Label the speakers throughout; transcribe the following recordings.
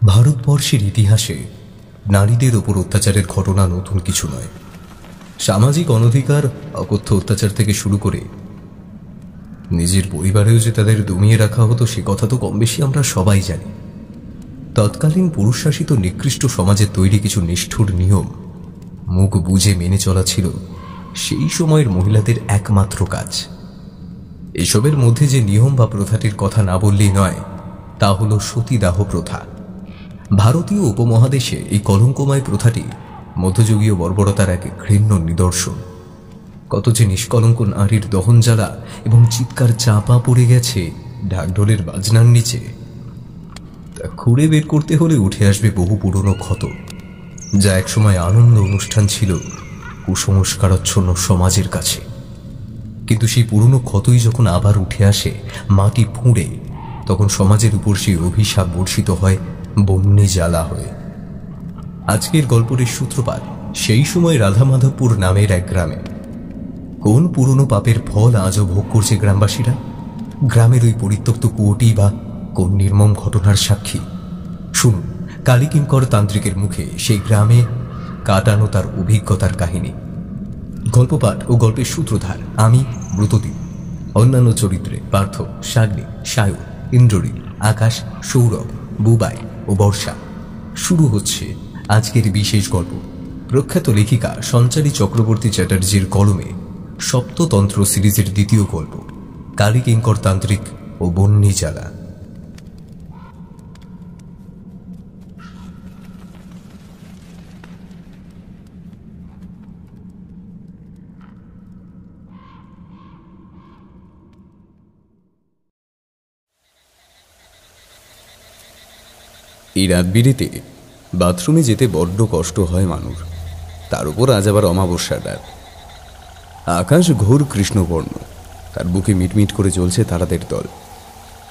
Speaker 1: ভারতবর্ষের ইতিহাসে নারীদের ওপর অত্যাচারের ঘটনা নতুন কিছু নয়। সামাজিক অনধিকার, অকথ্য অত্যাচার থেকে শুরু করে নিজের পরিবারেও যে তাদের দমিয়ে রাখা হতো সে কথা তো কম বেশি আমরা সবাই জানি। তৎকালীন পুরুষশাসিত নিকৃষ্ট সমাজের তৈরি কিছু নিষ্ঠুর নিয়ম মুখ বুঝে মেনে চলা ছিল সেই সময়ের মহিলাদের একমাত্র কাজ। এসবের মধ্যে যে নিয়ম বা প্রথাটির কথা না বললেই নয় তা হল সতীদাহ প্রথা। ভারতীয় উপমহাদেশে এই কলঙ্কময় প্রথাটি মধ্যযুগীয় বর্বরতার এক ঘৃণ্য নিদর্শন। কত যে নিষ্কলঙ্ক নারীর দহন জ্বালা এবং চিৎকার চাপা পড়ে গেছে ঢাকঢোলের বাজনার নিচে, তা খুঁড়ে বের করতে হলে উঠে আসবে বহু পুরনো ক্ষত, যা একসময় আনন্দ অনুষ্ঠান ছিল কুসংস্কারাচ্ছন্ন সমাজের কাছে। কিন্তু সেই পুরনো ক্ষতই যখন আবার উঠে আসে মাটি ফুঁড়ে, তখন সমাজের উপর সেই অভিশাপ বর্ষিত হয় বন্যী জ্বালা হয়ে। আজকের গল্পের সূত্রপাত সেই সময় রাধামাধবপুর নামের এক গ্রামে। কোন পুরনো পাপের ফল আজও ভোগ করছে গ্রামবাসীরা? গ্রামের ওই পরিত্যক্ত কুয়োটি বা কোন নির্মম ঘটনার সাক্ষী? শুনুন কালীকিঙ্কর তান্ত্রিকের মুখে সেই গ্রামে কাটানো তার অভিজ্ঞতার কাহিনী। গল্পপাঠ ও গল্পের সূত্রধার আমি ব্রতদীপ। অন্যান্য চরিত্রে পার্থ, শাগ্নি, সায়র, ইন্দ্রনীল, আকাশ, সৌরভ, বুবাই ও বর্ষা। শুরু হচ্ছে আজকের বিশেষ গল্প। প্রখ্যাত লেখিকা সঞ্চারী চক্রবর্তী চ্যাটার্জির কলমে সপ্ততন্ত্র সিরিজের দ্বিতীয় গল্প কালীকিঙ্কর তান্ত্রিক ও বন্যী জ্বালা।
Speaker 2: এই রাত বিরেতে বাথরুমে যেতে বড্ড কষ্ট হয় মানুষ, তার উপর আজ আবার অমাবস্যার রাত। আকাশ ঘোর কৃষ্ণবর্ণ, তার বুকে মিটমিট করে চলছে তারাদের দল।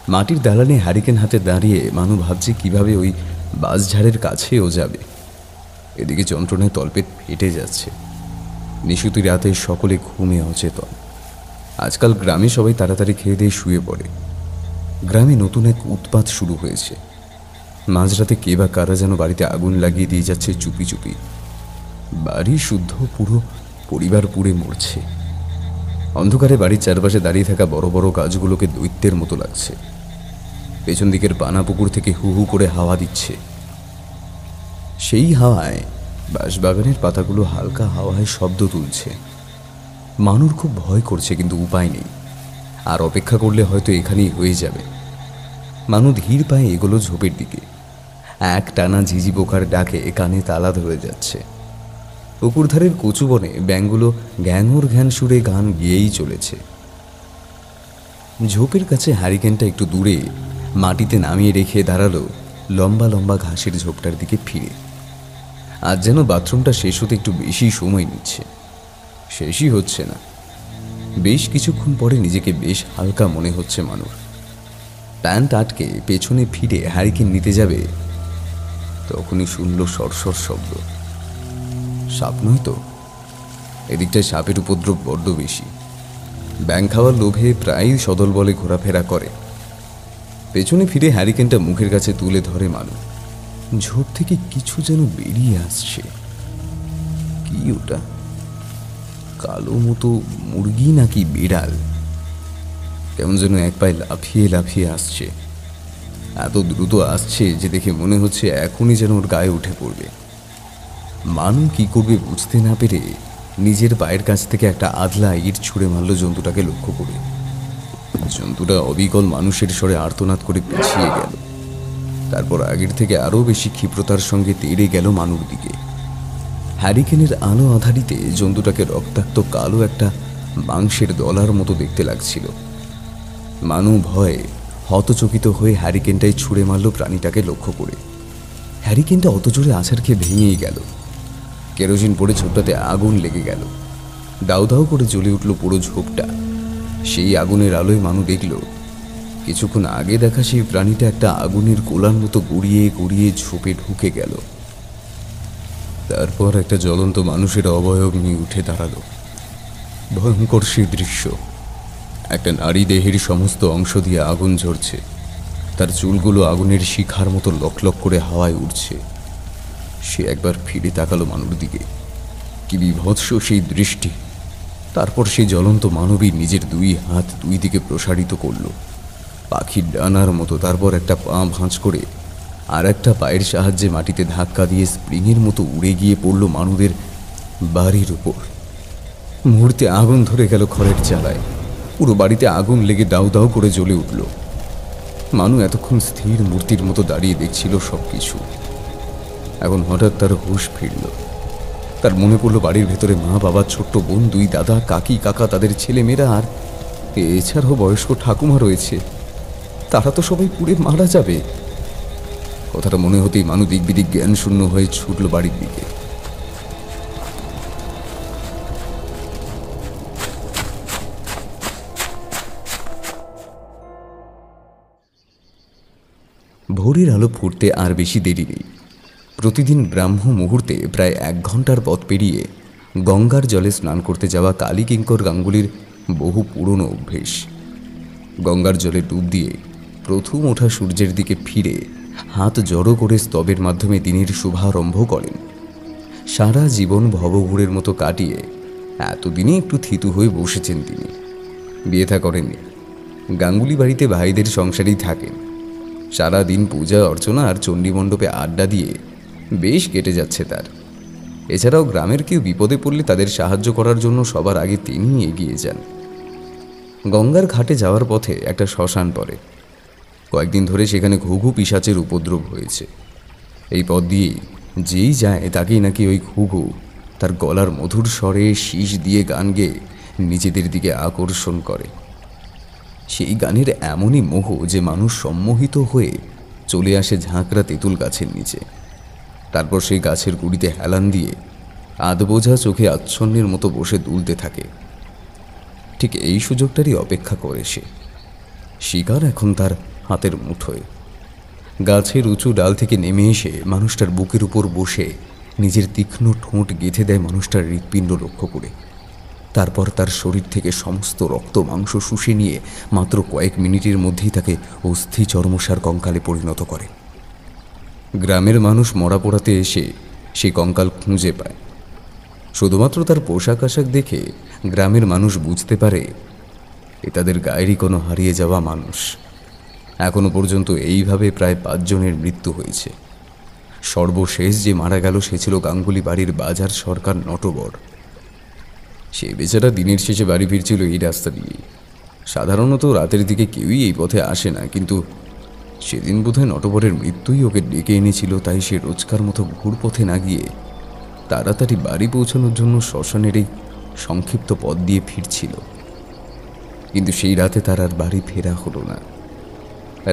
Speaker 2: মাটির দালানে হ্যারিকেন হাতে দাঁড়িয়ে মানু ভাবছে কিভাবে ওই বাঁশঝাড়ের কাছেও যাবে। এদিকে যন্ত্রণায় তলপেট ফেটে যাচ্ছে। নিশুতি রাতে সকলে ঘুমে অচেতন। আজকাল গ্রামে সবাই তাড়াতাড়ি খেয়ে দিয়ে শুয়ে পড়ে। গ্রামে নতুন এক উৎপাত শুরু হয়েছে। মাঝরাতে কে বা কারা যেন বাড়িতে আগুন লাগিয়ে দিয়ে যাচ্ছে চুপি চুপি। বাড়ি শুদ্ধ, পুরো পরিবার পুড়ে মরছে। অন্ধকারে বাড়ির চারপাশে দাঁড়িয়ে থাকা বড় বড় গাছগুলোকে দৈত্যের মতো লাগছে। পেছন দিকের পানা পুকুর থেকে হু হু করে হাওয়া দিচ্ছে। সেই হাওয়ায় বাঁশবাগানের পাতাগুলো হালকা হাওয়ায় শব্দ তুলছে। মানুর খুব ভয় করছে, কিন্তু উপায় নেই। আর অপেক্ষা করলে হয়তো এখানেই হয়ে যাবে। মানু ধীর পায়ে এগুলো ঝোপের দিকে। এক টানা ঝিঝি পোকার ডাকে কানে তালা ধরে যাচ্ছে। পুকুরধারের কচু বনে ব্যাঙগুলো ঘ্যাঙর ঘ্যান সুরে গান গেয়েই চলেছে। ঝোপের কাছে হ্যারিকেনটা একটু দূরে মাটিতে নামিয়ে রেখে দাঁড়ালো লম্বা লম্বা ঘাসের ঝোপটার দিকে ফিরে। আজ যেন বাথরুমটা শেষ হতে একটু বেশি সময় নিচ্ছে। শেষই হচ্ছে না। বেশ কিছুক্ষণ পরে নিজেকে বেশ হালকা মনে হচ্ছে মানুষ। প্যান্ট আটকে পেছনে ফিরে হ্যারিকেন নিতে যাবে, তখনই শুনল সরসর শব্দ। সাপ নয় তো? এদিকটায় সাপের উপদ্রব বড্ড বেশি। ব্যাঙ খাওয়ার লোভে প্রায়ই সদল বলে ঘোরাফেরা করে। পেছনে ফিরে হ্যারিকেনটা মুখের কাছে তুলে ধরে মানুষ। ঝোপ থেকে কিছু যেন বেরিয়ে আসছে। কি ওটা? কালো মতো মুরগি নাকি বিড়াল? কেমন যেন এক পায়ে লাফিয়ে লাফিয়ে আসছে। এত দ্রুত আসছে যে দেখে মনে হচ্ছে এখনই যেন ওর গায়ে উঠে পড়বে। মানু কি করবে বুঝতে না পেরে নিজের পায়ের কাছ থেকে একটা আধলা ইট ছুঁড়ে মারল জন্তুটাকে লক্ষ্য করে। জন্তুটা অবিকল মানুষের স্বরে আর্তনাদ করে পিছিয়ে গেল। তারপর আগের থেকে আরও বেশি ক্ষিপ্রতার সঙ্গে তেড়ে গেল মানুর দিকে। হ্যারিকেনের আলো আধারিতে জন্তুটাকে রক্তাক্ত কালো একটা মাংসের দলার মতো দেখতে লাগছিল। মানু ভয়ে হতচকিত হয়ে হ্যারিকেনটাই ছুঁড়ে মারল প্রাণীটাকে লক্ষ্য করে। হ্যারিকেনটা অত জোরে আছাড় খেয়ে ভেঙেই গেল। কেরোসিন পড়ে ঝোপটাতে আগুন লেগে গেল। দাউ দাউ করে জ্বলে উঠল পুরো ঝোপটা। সেই আগুনের আলোয় মানু দেখল কিছুক্ষণ আগে দেখা সেই প্রাণীটা একটা আগুনের গোলার মতো গড়িয়ে গড়িয়ে ঝোপে ঢুকে গেল। তারপর একটা জ্বলন্ত মানুষের অবয়ব নিয়ে উঠে দাঁড়ালো। ভয়ঙ্কর সেই দৃশ্য। একটা নারী দেহের সমস্ত অংশ দিয়ে আগুন ঝরছে। তার চুলগুলো আগুনের শিখার মতো লকলক করে হাওয়ায় উঠছে। সে একবার ফিরে তাকালো মানুর দিকে। কি বিভৎস সেই দৃষ্টি! তারপর সেই জ্বলন্ত মানবী নিজের দুই হাত দুই দিকে প্রসারিত করল পাখির ডানার মতো। তারপর একটা পা ভাঁজ করে আর একটা পায়ের সাহায্যে মাটিতে ধাক্কা দিয়ে স্প্রিংয়ের মতো উড়ে গিয়ে পড়ল মানুদের বাড়ির উপর। মুহূর্তে আগুন ধরে গেল খড়ের চালায়। পুরো বাড়িতে আগুন লেগে দাউ দাউ করে জ্বলে উঠল। মানু এতক্ষণ স্থির মূর্তির মতো দাঁড়িয়ে দেখছিল সবকিছু। এখন হঠাৎ তার হুঁশ ফিরল। তার মনে পড়ল বাড়ির ভেতরে মা, বাবা, ছোট্ট বোন, দুই দাদা, কাকি, কাকা, তাদের ছেলেমেয়েরা, আর এছাড়াও বয়স্ক ঠাকুমা রয়েছে। তারা তো সবাই পুড়ে মারা যাবে। কথাটা মনে হতেই মানু দিক বিদিক জ্ঞান শূন্য হয়ে ছুটল বাড়ির দিকে। ভোরের আলো ফুটতে আর বেশি দেরি নেই। প্রতিদিন ব্রাহ্ম মুহূর্তে প্রায় 1 ঘন্টার পথ পেরিয়ে গঙ্গার জলে স্নান করতে যাওয়া কালী কিঙ্কর গাঙ্গুলির বহু পুরনো অভ্যেস। গঙ্গার জলে ডুব দিয়ে প্রথম ওঠা সূর্যের দিকে ফিরে হাত জড়ো করে স্তবের মাধ্যমে দিনের শুভারম্ভ করেন। সারা জীবন ভবঘুরের মতো কাটিয়ে এতদিনে একটু থিতু হয়ে বসেছেন তিনি। বিয়ে থা করেননি। গাঙ্গুলি বাড়িতে ভাইদের সংসারেই থাকেন। সারা দিন পূজা অর্চনা আর চণ্ডীমণ্ডপে আড্ডা দিয়ে বেশ কেটে যাচ্ছে তার। এছাড়াও গ্রামের কেউ বিপদে পড়লে তাদের সাহায্য করার জন্য সবার আগে তিনিই এগিয়ে যান। গঙ্গার ঘাটে যাওয়ার পথে একটা শ্মশান পড়ে। কয়েকদিন ধরে সেখানে ঘুঘু পিশাচের উপদ্রব হয়েছে। এই পথ দিয়েই যেই যায় তাকেই নাকি ওই ঘুঘু তার গলার মধুর স্বরে শীষ দিয়ে গান গেয়ে নিজেদের দিকে আকর্ষণ করে। সেই গানের এমনই মোহ যে মানুষ সম্মোহিত হয়ে চলে আসে ঝাঁকড়া তেঁতুল গাছের নিচে। তারপর সেই গাছের গুড়িতে হেলান দিয়ে আধবোঝা চোখে আচ্ছন্নের মতো বসে দুলতে থাকে। ঠিক এই সুযোগটারই অপেক্ষা করে সে। শিকার এখন তার হাতের মুঠোয়। গাছের উঁচু ডাল থেকে নেমে এসে মানুষটার বুকের উপর বসে নিজের তীক্ষ্ণ ঠোঁট গেঁথে দেয় মানুষটার হৃৎপিণ্ড লক্ষ্য করে। তারপর তার শরীর থেকে সমস্ত রক্ত মাংস শুষে নিয়ে মাত্র কয়েক মিনিটের মধ্যেই তাকে অস্থি চর্মসার কঙ্কালে পরিণত করে। গ্রামের মানুষ মরা পোড়াতে এসে সেই কঙ্কাল খুঁজে পায়। শুধুমাত্র তার পোশাক আশাক দেখে গ্রামের মানুষ বুঝতে পারে এ তাদের গায়েরই কোনো হারিয়ে যাওয়া মানুষ। এখনো পর্যন্ত এইভাবে প্রায় 5 জনের মৃত্যু হয়েছে। সর্বশেষ যে মারা গেল সে ছিল গাঙ্গুলি বাড়ির বাজার সরকার নটবর। সে বেচারা দিনের শেষে বাড়ি ফিরছিল এই রাস্তা দিয়ে। সাধারণত রাতের দিকে কেউই এই পথে আসে না, কিন্তু সেদিন বোধহয় নটবরের মৃত্যুই ওকে ডেকে এনেছিল। তাই সে রোজকার মতো ঘুরপথে না গিয়ে তাড়াতাড়ি বাড়ি পৌঁছানোর জন্য শ্মশানের এই সংক্ষিপ্ত পথ দিয়ে ফিরছিল। কিন্তু সেই রাতে তার আর বাড়ি ফেরা হলো না।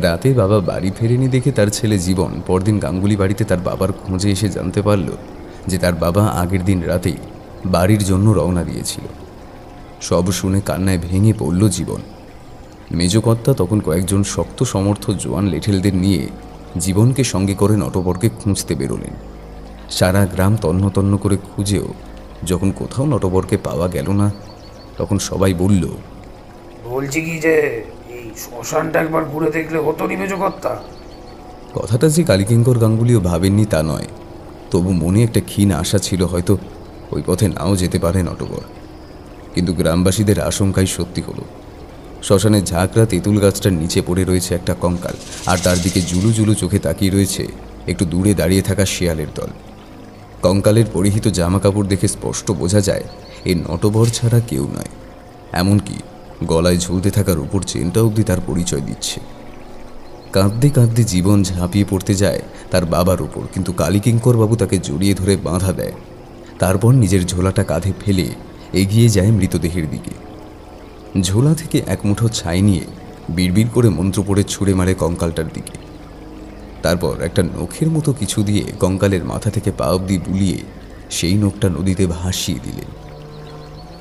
Speaker 2: রাতে বাবা বাড়ি ফেরেনি দেখে তার ছেলে জীবন পরদিন গাঙ্গুলি বাড়িতে তার বাবার খোঁজে এসে জানতে পারল যে তার বাবা আগের দিন রাতেই বাড়ির জন্য রওনা দিয়েছিল। সব শুনে কান্নায় ভেঙে পড়ল জীবন। মেজকর্তা তখন কয়েকজন শক্ত সমর্থ জোয়ান লেঠেলদের নিয়ে জীবনকে সঙ্গে করে নটবরকে খুঁজতে বেরোলেন। সারা গ্রাম তন্ন তন্ন করে খুঁজেও যখন কোথাও নটবরকে পাওয়া গেল না, তখন সবাই বলল,
Speaker 3: বলছি কি যে এই শ্মশানটা একবার ঘুরে দেখলে হতো নি মেজকর্তা?
Speaker 2: কথাটা যে কালীকিঙ্কর গাঙ্গুলিও ভাবেননি তা নয়, তবু মনে একটা ক্ষীণ আশা ছিল হয়তো ওই পথে নাও যেতে পারে নটবর। কিন্তু গ্রামবাসীদের আশঙ্কাই সত্যি হলো। শ্মশানের ঝাঁকড়া তেঁতুল গাছটার নিচে পড়ে রয়েছে একটা কঙ্কাল, আর তার দিকে জুলু জুলু চোখে তাকিয়ে রয়েছে একটু দূরে দাঁড়িয়ে থাকা শিয়ালের দল। কঙ্কালের পরিহিত জামা কাপড় দেখে স্পষ্ট বোঝা যায় এই নটবর ছাড়া কেউ নয়। এমনকি গলায় ঝুলতে থাকার উপর চেনটা অবধি তার পরিচয় দিচ্ছে। কাঁদতে কাঁদতে জীবন ঝাঁপিয়ে পড়তে যায় তার বাবার উপর, কিন্তু কালীকিঙ্কর বাবু তাকে জড়িয়ে ধরে বাঁধা দেয়। তারপর নিজের ঝোলাটা কাঁধে ফেলে এগিয়ে যায় মৃতদেহের দিকে। ঝোলা থেকে এক মুঠো ছাই নিয়ে বিড়বিড় করে মন্ত্র পড়ে ছুঁড়ে মারে কঙ্কালটার দিকে। তারপর একটা নখের মতো কিছু দিয়ে কঙ্কালের মাথা থেকে পা অবধি বুলিয়ে সেই নখটা নদীতে ভাসিয়ে দিলেন।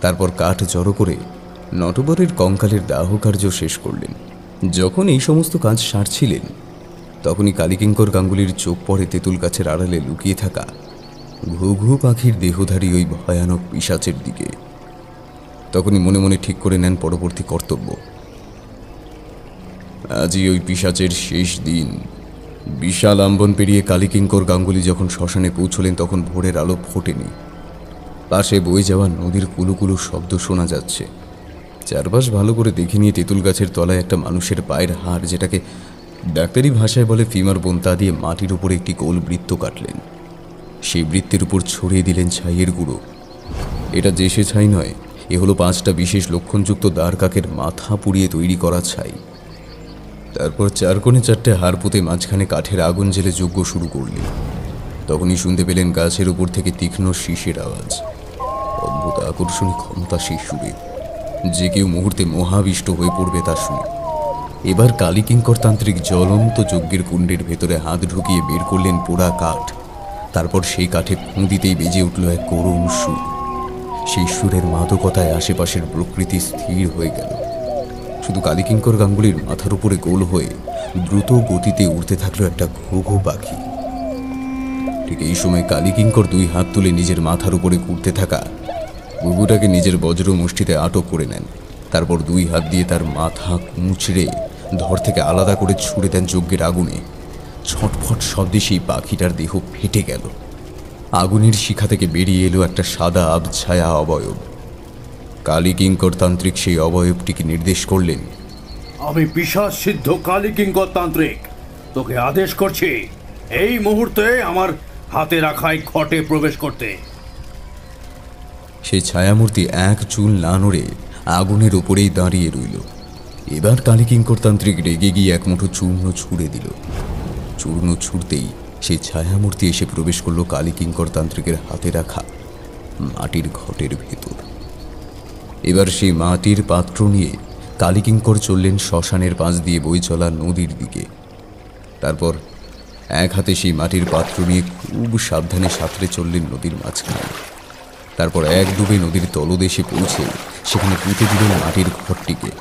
Speaker 2: তারপর কাঠ জড়ো করে নটবরের কঙ্কালের দাহ কার্য শেষ করলেন। যখন এই সমস্ত কাজ সারছিলেন, তখনই কালীকিঙ্কর গাঙ্গুলির চোখ পড়ে তেঁতুল গাছের আড়ালে লুকিয়ে থাকা ঘুঘু পাখির দেহধারী ওই ভয়ানক পিশাচের দিকে। তখনই মনে মনে ঠিক করে নেন পরবর্তী কর্তব্য। আজই ওই পিশাচের শেষ দিন। বিশাল আম্বন পেরিয়ে কালীকিঙ্কর গাঙ্গুলি যখন শ্মশানে পৌঁছলেন তখন ভোরের আলো ফোটেনি। পাশে বয়ে যাওয়া নদীর কুলুকুলু শব্দ শোনা যাচ্ছে। চারপাশ ভালো করে দেখে নিয়ে তেঁতুল গাছের তলায় একটা মানুষের পায়ের হাড়, যেটাকে ডাক্তারি ভাষায় বলে ফিমার বোন, তা দিয়ে মাটির উপর একটি গোল বৃত্ত কাটলেন। সেই বৃত্তের উপর ছড়িয়ে দিলেন ছাইয়ের গুঁড়ো। এটা যে সে ছাই নয়, এ হলো 5টা বিশেষ লক্ষণযুক্ত দাঁড় কাকের মাথা পুড়িয়ে তৈরি করা ছাই। তারপর 4 কোণে 4টে হাড় পুঁতে মাঝখানে কাঠের আগুন জেলে যজ্ঞ শুরু করলেন। তখনই শুনতে পেলেন গাছের উপর থেকে তীক্ষ্ণ শীষের আওয়াজ। অদ্ভুত আকর্ষণী ক্ষমতা সেই সুরে, যে কেউ মুহূর্তে মহাবিষ্ট হয়ে পড়বে তা শুনে। এবার কালীকিঙ্কর তান্ত্রিক জ্বলন্ত যজ্ঞের কুণ্ডের ভেতরে হাত ঢুকিয়ে বের করলেন পোড়া কাঠ। তারপর সেই কাঠে ফুঁ দিতেই বেজে উঠল এক করুণ সুর। সেই সুরের মাদকতায় আশেপাশের প্রকৃতি স্থির হয়ে গেল। শুধু কালীকিঙ্কর গাঙ্গুলির মাথার উপরে গোল হয়ে দ্রুত গতিতে উড়তে থাকলো একটা ঘুঘু পাখি। ঠিক এই সময় কালীকিঙ্কর 2 হাত তুলে নিজের মাথার উপরে ঘুরতে থাকা ঘুঘুটাকে নিজের বজ্র মুষ্টিতে আটক করে নেন। তারপর 2 হাত দিয়ে তার মাথা কুঁচড়ে ধর থেকে আলাদা করে ছুড়ে দেন যজ্ঞের আগুনে। ছটফট শব্দে সেই পাখিটার দেহ ফেটে গেল। আগুনের শিখা থেকে বেরিয়ে এলো একটা সাদা আবছায়া অবয়ব। কালীকিঙ্কর তান্ত্রিক সেই অবয়বটিকে নির্দেশ করলেন,
Speaker 4: আমি পিশাচ সিদ্ধ কালীকিঙ্কর তান্ত্রিক তোকে আদেশ করছি এই মুহূর্তে আমার হাতে রাখায় ঘটে প্রবেশ করতে।
Speaker 2: সেই ছায়ামূর্তি এক চুল না নড়ে আগুনের উপরেই দাঁড়িয়ে রইল। এবার কালীকিঙ্কর তান্ত্রিক রেগে গিয়ে এক মুঠো চূর্ণ ছুঁড়ে দিল। চূর্ণ ছুঁড়তেই সেই ছায়ামূর্তি এসে প্রবেশ করলো কালীকিঙ্কর তান্ত্রিকের হাতে রাখা মাটির ঘটের ভেতর। এবার সেই মাটির পাত্র নিয়ে কালীকিঙ্কর চললেন শ্মশানের পাশ দিয়ে বয়ে চলা নদীর দিকে। তারপর এক হাতে সেই মাটির পাত্র নিয়ে খুব সাবধানে সাঁতরে চললেন নদীর মাঝখানে। তারপর এক ডুবে নদীর তলদেশে পৌঁছে সেখানে পুঁতে দিলেন মাটির ঘরটিকে।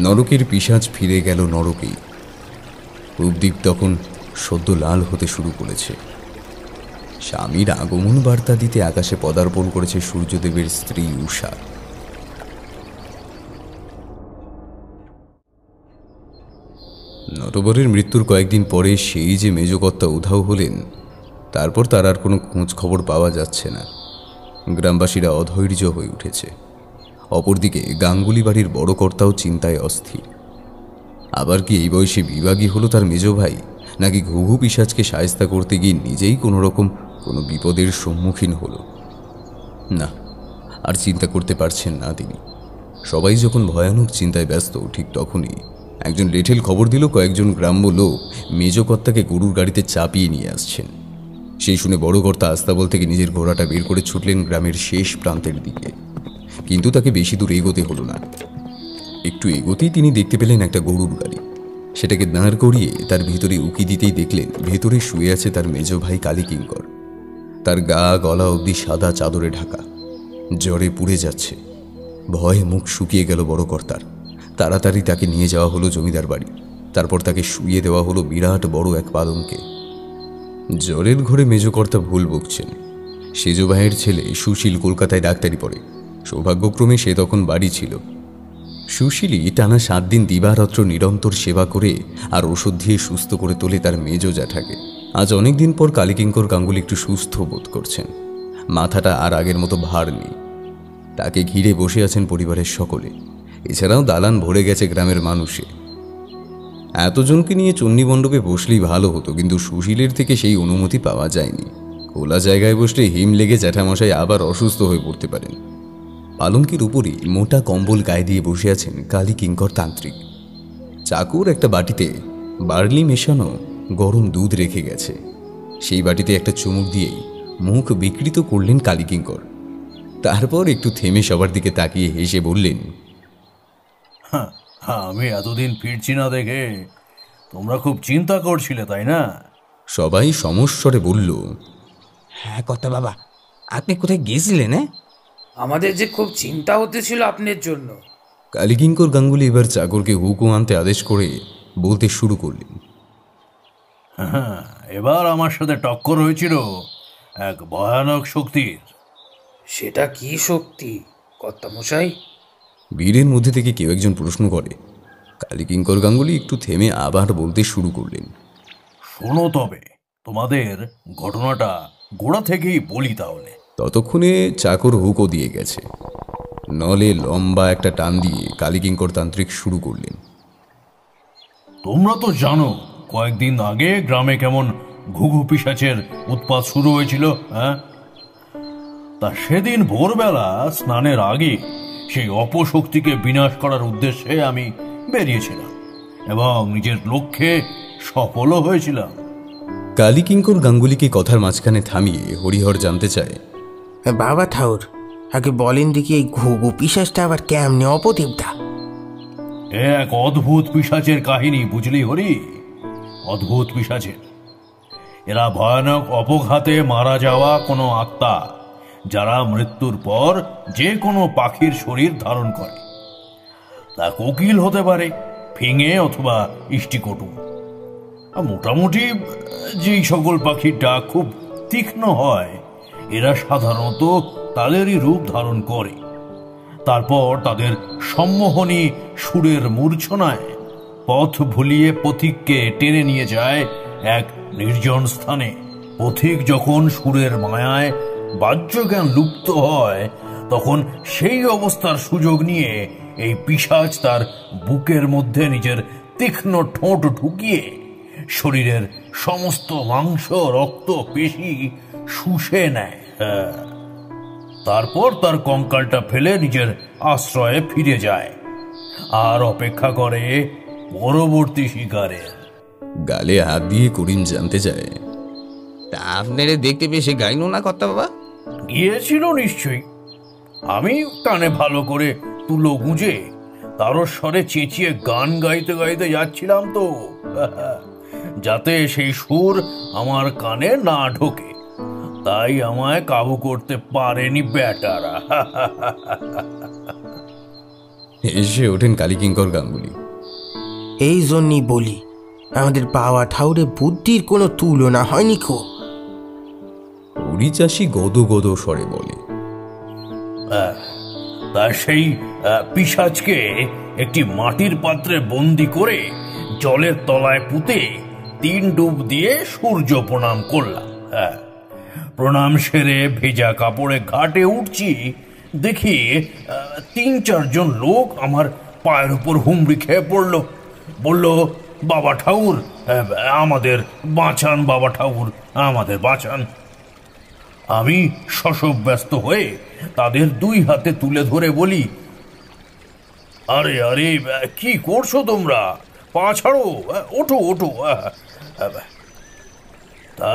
Speaker 2: নরকের পিশাচ ফিরে গেল নরকেই। রূপদীপ তখন সদ্য লাল হতে শুরু করেছে। স্বামীর আগমন বার্তা দিতে আকাশে পদার্পণ করেছে সূর্যদেবের স্ত্রী উষা। নটবরের মৃত্যুর কয়েকদিন পরে সেই যে মেজকর্তা উধাও হলেন, তারপর তার আর কোনো খোঁজ খবর পাওয়া যাচ্ছে না। গ্রামবাসীরা অধৈর্য হয়ে উঠেছে। অপরদিকে গাঙ্গুলি বাড়ির বড় কর্তাও চিন্তায় অস্থির। আবার কি এই বয়সে বিভাগী হলো তার মেজ ভাই, নাকি ঘুঘু পিশাচকে সায়স্তা করতে গিয়ে নিজেই কোনো রকম কোনো বিপদের সম্মুখীন হলো? না, আর চিন্তা করতে পারছেন না তিনি। সবাই যখন ভয়ানক চিন্তায় ব্যস্ত, ঠিক তখনই একজন লেঠেল খবর দিল কয়েকজন গ্রাম্য লোক মেজকর্তাকে গরুর গাড়িতে চাপিয়ে নিয়ে আসছেন। সেই শুনে বড় কর্তা আস্তাবল থেকে নিজের ঘোড়াটা বের করে ছুটলেন গ্রামের শেষ প্রান্তের দিকে। কিন্তু তাকে বেশি দূর এগোতে হলো না। একটু এগোতেই তিনি দেখতে পেলেন একটা গরুর গাড়ি। সেটাকে দাঁড় করিয়ে তার ভিতরে উকি দিতেই দেখলেন ভেতরে শুয়ে আছে তার মেজ ভাই কালীকিঙ্কর। তার গা গলা অবধি সাদা চাদরে ঢাকা, জ্বরে পুড়ে যাচ্ছে। ভয়ে মুখ শুকিয়ে গেল বড় কর্তার। তাড়াতাড়ি তাকে নিয়ে যাওয়া হলো জমিদার বাড়ি। তারপর তাকে শুইয়ে দেওয়া হলো বিরাট বড় এক পালঙ্কে। জ্বরের ঘরে মেজকর্তা ভুল বকছেন। সেজ ভাইয়ের ছেলে সুশীল কলকাতায় ডাক্তারি পড়ে। সৌভাগ্যক্রমে সে তখন বাড়ি ছিল। সুশীলই টানা 7 দিন দিবারাত্র নিরন্তর সেবা করে আর ওষুধ দিয়ে সুস্থ করে তোলে তার মেজ জ্যাঠাকে। আজ অনেকদিন পর কালীকিঙ্কর গাঙ্গুলি একটু সুস্থ বোধ করছেন। মাথাটা আর আগের মতো ভার নেই। তাকে ঘিরে বসে আছেন পরিবারের সকলে। এছাড়াও দালান ভরে গেছে গ্রামের মানুষে। এতজনকে নিয়ে চণ্ডীমণ্ডপে বসলেই ভালো হতো, কিন্তু সুশীলের থেকে সেই অনুমতি পাওয়া যায়নি। খোলা জায়গায় বসলে হিম লেগে জ্যাঠামশাই আবার অসুস্থ হয়ে পড়তে পারেন। পালঙ্কের উপরে মোটা কম্বল গায়ে দিয়ে বসে আছেন কালীকিঙ্কর তান্ত্রিক। চাকুর একটা বাটিতে বার্লি মেশানো গরম দুধ রেখে গেছে। সেই বাটিতে একটা চুমুক দিয়েই মুখ বিকৃত করলেন কালীকিঙ্কর। তারপর একটু থেমে সবার দিকে তাকিয়ে হেসে বললেন,
Speaker 4: আমি এতদিন ফিরছি না দেখে তোমরা খুব চিন্তা করছিলে, তাই না?
Speaker 2: সবাই সমস্বরে বলল,
Speaker 5: হ্যাঁ কর্তা বাবা, আপনি কোথায় গিয়েছিলেন?
Speaker 3: আমাদের যে খুব চিন্তা হতেছিল আপনার জন্য।
Speaker 2: কালীকিঙ্কর গাঙ্গুলি এবার চাকরকে হুকুম আনতে আদেশ করে বলতে শুরু করলেন,
Speaker 4: হ্যাঁ, এবার আমার সাথে টক্কর হয়েছিল এক ভয়ানক শক্তির।
Speaker 3: সেটা কি শক্তি কর্তামশাই?
Speaker 2: ভিড়ের মধ্যে থেকে কেউ একজন প্রশ্ন করে। কালীকিঙ্কর গাঙ্গুলি একটু থেমে আবার বলতে শুরু করলেন।
Speaker 4: শোনো তবে, তোমাদের ঘটনাটা গোড়া থেকেই বলি তাহলে।
Speaker 2: ততক্ষণে চাকর হুকো দিয়ে গেছে। নলে লম্বা একটা টান দিয়ে কালীকিঙ্কর তান্ত্রিক শুরু করলেন।
Speaker 4: তোমরা তো জানো কয়েকদিন আগে গ্রামে কেমন ঘুঘু পিশাচের উৎপাত শুরু হয়েছিল। হ্যাঁ, তা সেদিন ভোরবেলা স্নানের আগে সেই অপশক্তিকে বিনাশ করার উদ্দেশ্যে আমি বেরিয়েছিলাম এবং নিজের লক্ষ্যে সফলও হয়েছিলাম।
Speaker 2: কালীকিঙ্কর গাঙ্গুলিকে কথার মাঝখানে থামিয়ে হরিহর জানতে চায়,
Speaker 6: বাবা ঠাউর, আগে বলেন দেখি এই ঘুঘু পিশাচটা আবার কেমনে অপদেবতা?
Speaker 4: এক অদ্ভুত পিশাচের কাহিনী, বুঝলি হরি? অদ্ভুত পিশাচের। এরা ভয়ানক অপঘাতে মারা যাওয়া কোনো আত্মা, যারা মৃত্যুর পর যে কোনো পাখির শরীর ধারণ করে। তা কোকিল হতে পারে, ফিঙে অথবা ইষ্টিকটু। মোটামুটি যেই সকল পাখির ডাক খুব তীক্ষ্ণ হয়, এরা সাধারণত তাদেরই রূপ ধারণ করে। তারপর তাদের সম্মোহনী সুরের মূর্ছনায় পথ ভুলিয়ে পথিককে টেনে নিয়ে যায় এক নির্জন স্থানে। পথিক যখন সুরের মায়ায় বাহ্যজ্ঞান লুপ্ত হয়, তখন সেই অবস্থার সুযোগ নিয়ে এই পিশাচ তার বুকের মধ্যে নিজের তীক্ষ্ণ ঠোঁট ঢুকিয়ে শরীরের সমস্ত মাংস, রক্ত, পেশি শুষে নেয়। তারপর তার কঙ্কালটা ফেলে নিজের আশ্রয়ে ফিরে যায় আর অপেক্ষা করে পরবর্তী শিকারের।
Speaker 2: গালে হাত দিয়ে করিম জানতে চায়,
Speaker 5: তা আপনারে দেখতে পেয়ে সে গাইল না কর্তা বাবা?
Speaker 4: গিয়েছিল নিশ্চয়ই। আমি কানে ভালো করে তুলো গুঁজে তারও স্বরে চেঁচিয়ে গান গাইতে গাইতে যাচ্ছিলাম তো, যাতে সেই সুর আমার কানে না ঢোকে। তাই আমায় কাবু করতে পারেনি বেটারা।
Speaker 2: এসে ওঠেন কালীকিঙ্কর গাঙ্গুলি।
Speaker 6: এই জন্যই বলি, আমাদের বাবা ঠাউরে বুদ্ধির কোনো তুলনা হয়নি খো।
Speaker 2: হরিচাষি গদ গদ স্বরে বলে,
Speaker 4: তা সেই পিশাচকে একটি মাটির পাত্রে বন্দি করে জলের তলায় পুঁতে 3 ডুব দিয়ে সূর্য প্রণাম করলাম। প্রণাম সেরে ভেজা কাপড়ে ঘাটে উঠছি, দেখি 3-4 জন লোক আমার পায়ের উপর হুমড়ি খেয়ে পড়লো। বলল, বাবা ঠাকুর আমাদের বাঁচান, বাবা ঠাকুর আমাদের বাঁচান। আমি শশব ব্যস্ত হয়ে তাদের 2 হাতে তুলে ধরে বলি, আরে আরে কি করছো তোমরা? পা ছাড়ো, ওঠো ওঠো। তা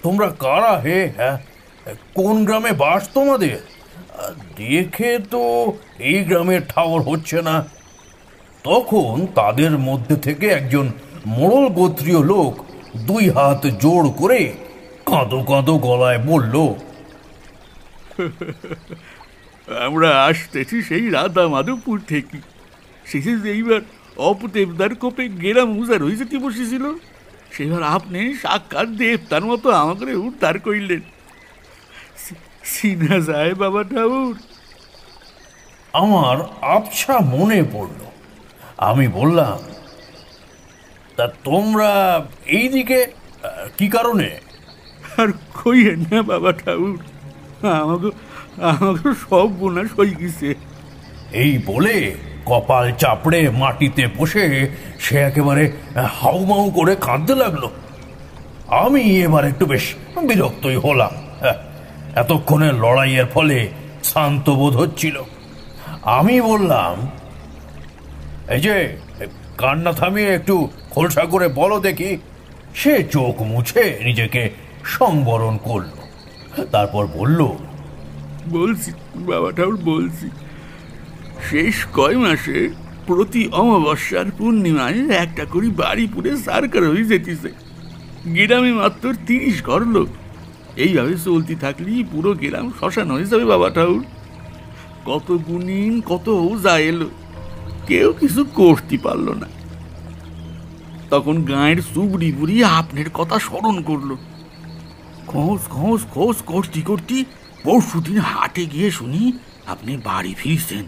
Speaker 4: তোমরা কারা হে? কোন গ্রামে বাস তোমাদের? দেখে তো এই গ্রামের ঠাওর হচ্ছে না। তখন তাদের মধ্যে থেকে একজন মোড়ল গোত্রীয় লোক 2 হাত জোড় করে কাঁদো কাঁদো গলায় বলল,
Speaker 7: আমরা আসতেছি সেই রাধা মাধবপুর থেকে। শেষে এইবার অপদেবদার কোপে গেরাম উজার হয়ে যেতে বসেছিল, সেবার আপনি সাক্ষাৎ দেবতার মতো আমাকে উদ্ধার করিলেন। সিনা যায় বাবা ঠাকুর।
Speaker 4: আমার আবছা মনে পড়ল। আমি বললাম, তা তোমরা এইদিকে কি কারণে?
Speaker 7: আর কইয়েন না বাবা ঠাকুর, আমাকে আমাকে সব বোনাস হয়ে গেছে।
Speaker 4: এই বলে কপাল চাপড়ে মাটিতে বসে সে একেবারে হাউমাউ করে কাঁদতে লাগলো। আমি এবার একটু বেশ বিরক্তই হলাম। এতক্ষণের লড়াইয়ের ফলে শান্ত বোধ হচ্ছিল। আমি বললাম, এই যে কান্না থামিয়ে একটু খোলসা করে বলো দেখি। সে চোখ মুছে নিজেকে সংবরণ করল, তারপর বলল,
Speaker 7: বলছি বাবা ঠাকুর বলছি, শেষ কয় মাসে প্রতি অমাবস্যার পূর্ণিমায় একটা করে বাড়ি পুড়ে সারকার হয়ে যেতেছে। গ্রামে মাত্র 30 ঘর লোক। এইভাবে চলতে থাকলেই পুরো গ্রাম শ্মশান হয়ে যাবে বাবা ঠাকুর। কত গুণিন কত যা এলো, কেউ কিছু করতে পারলো না। তখন গাঁয়ের চুবড়ি বুড়ি আপনার কথা স্মরণ করলো। খোঁজ খোঁজ খোঁজ করতে করতে পরশুদিন হাটে গিয়ে শুনি আপনি বাড়ি ফিরছেন।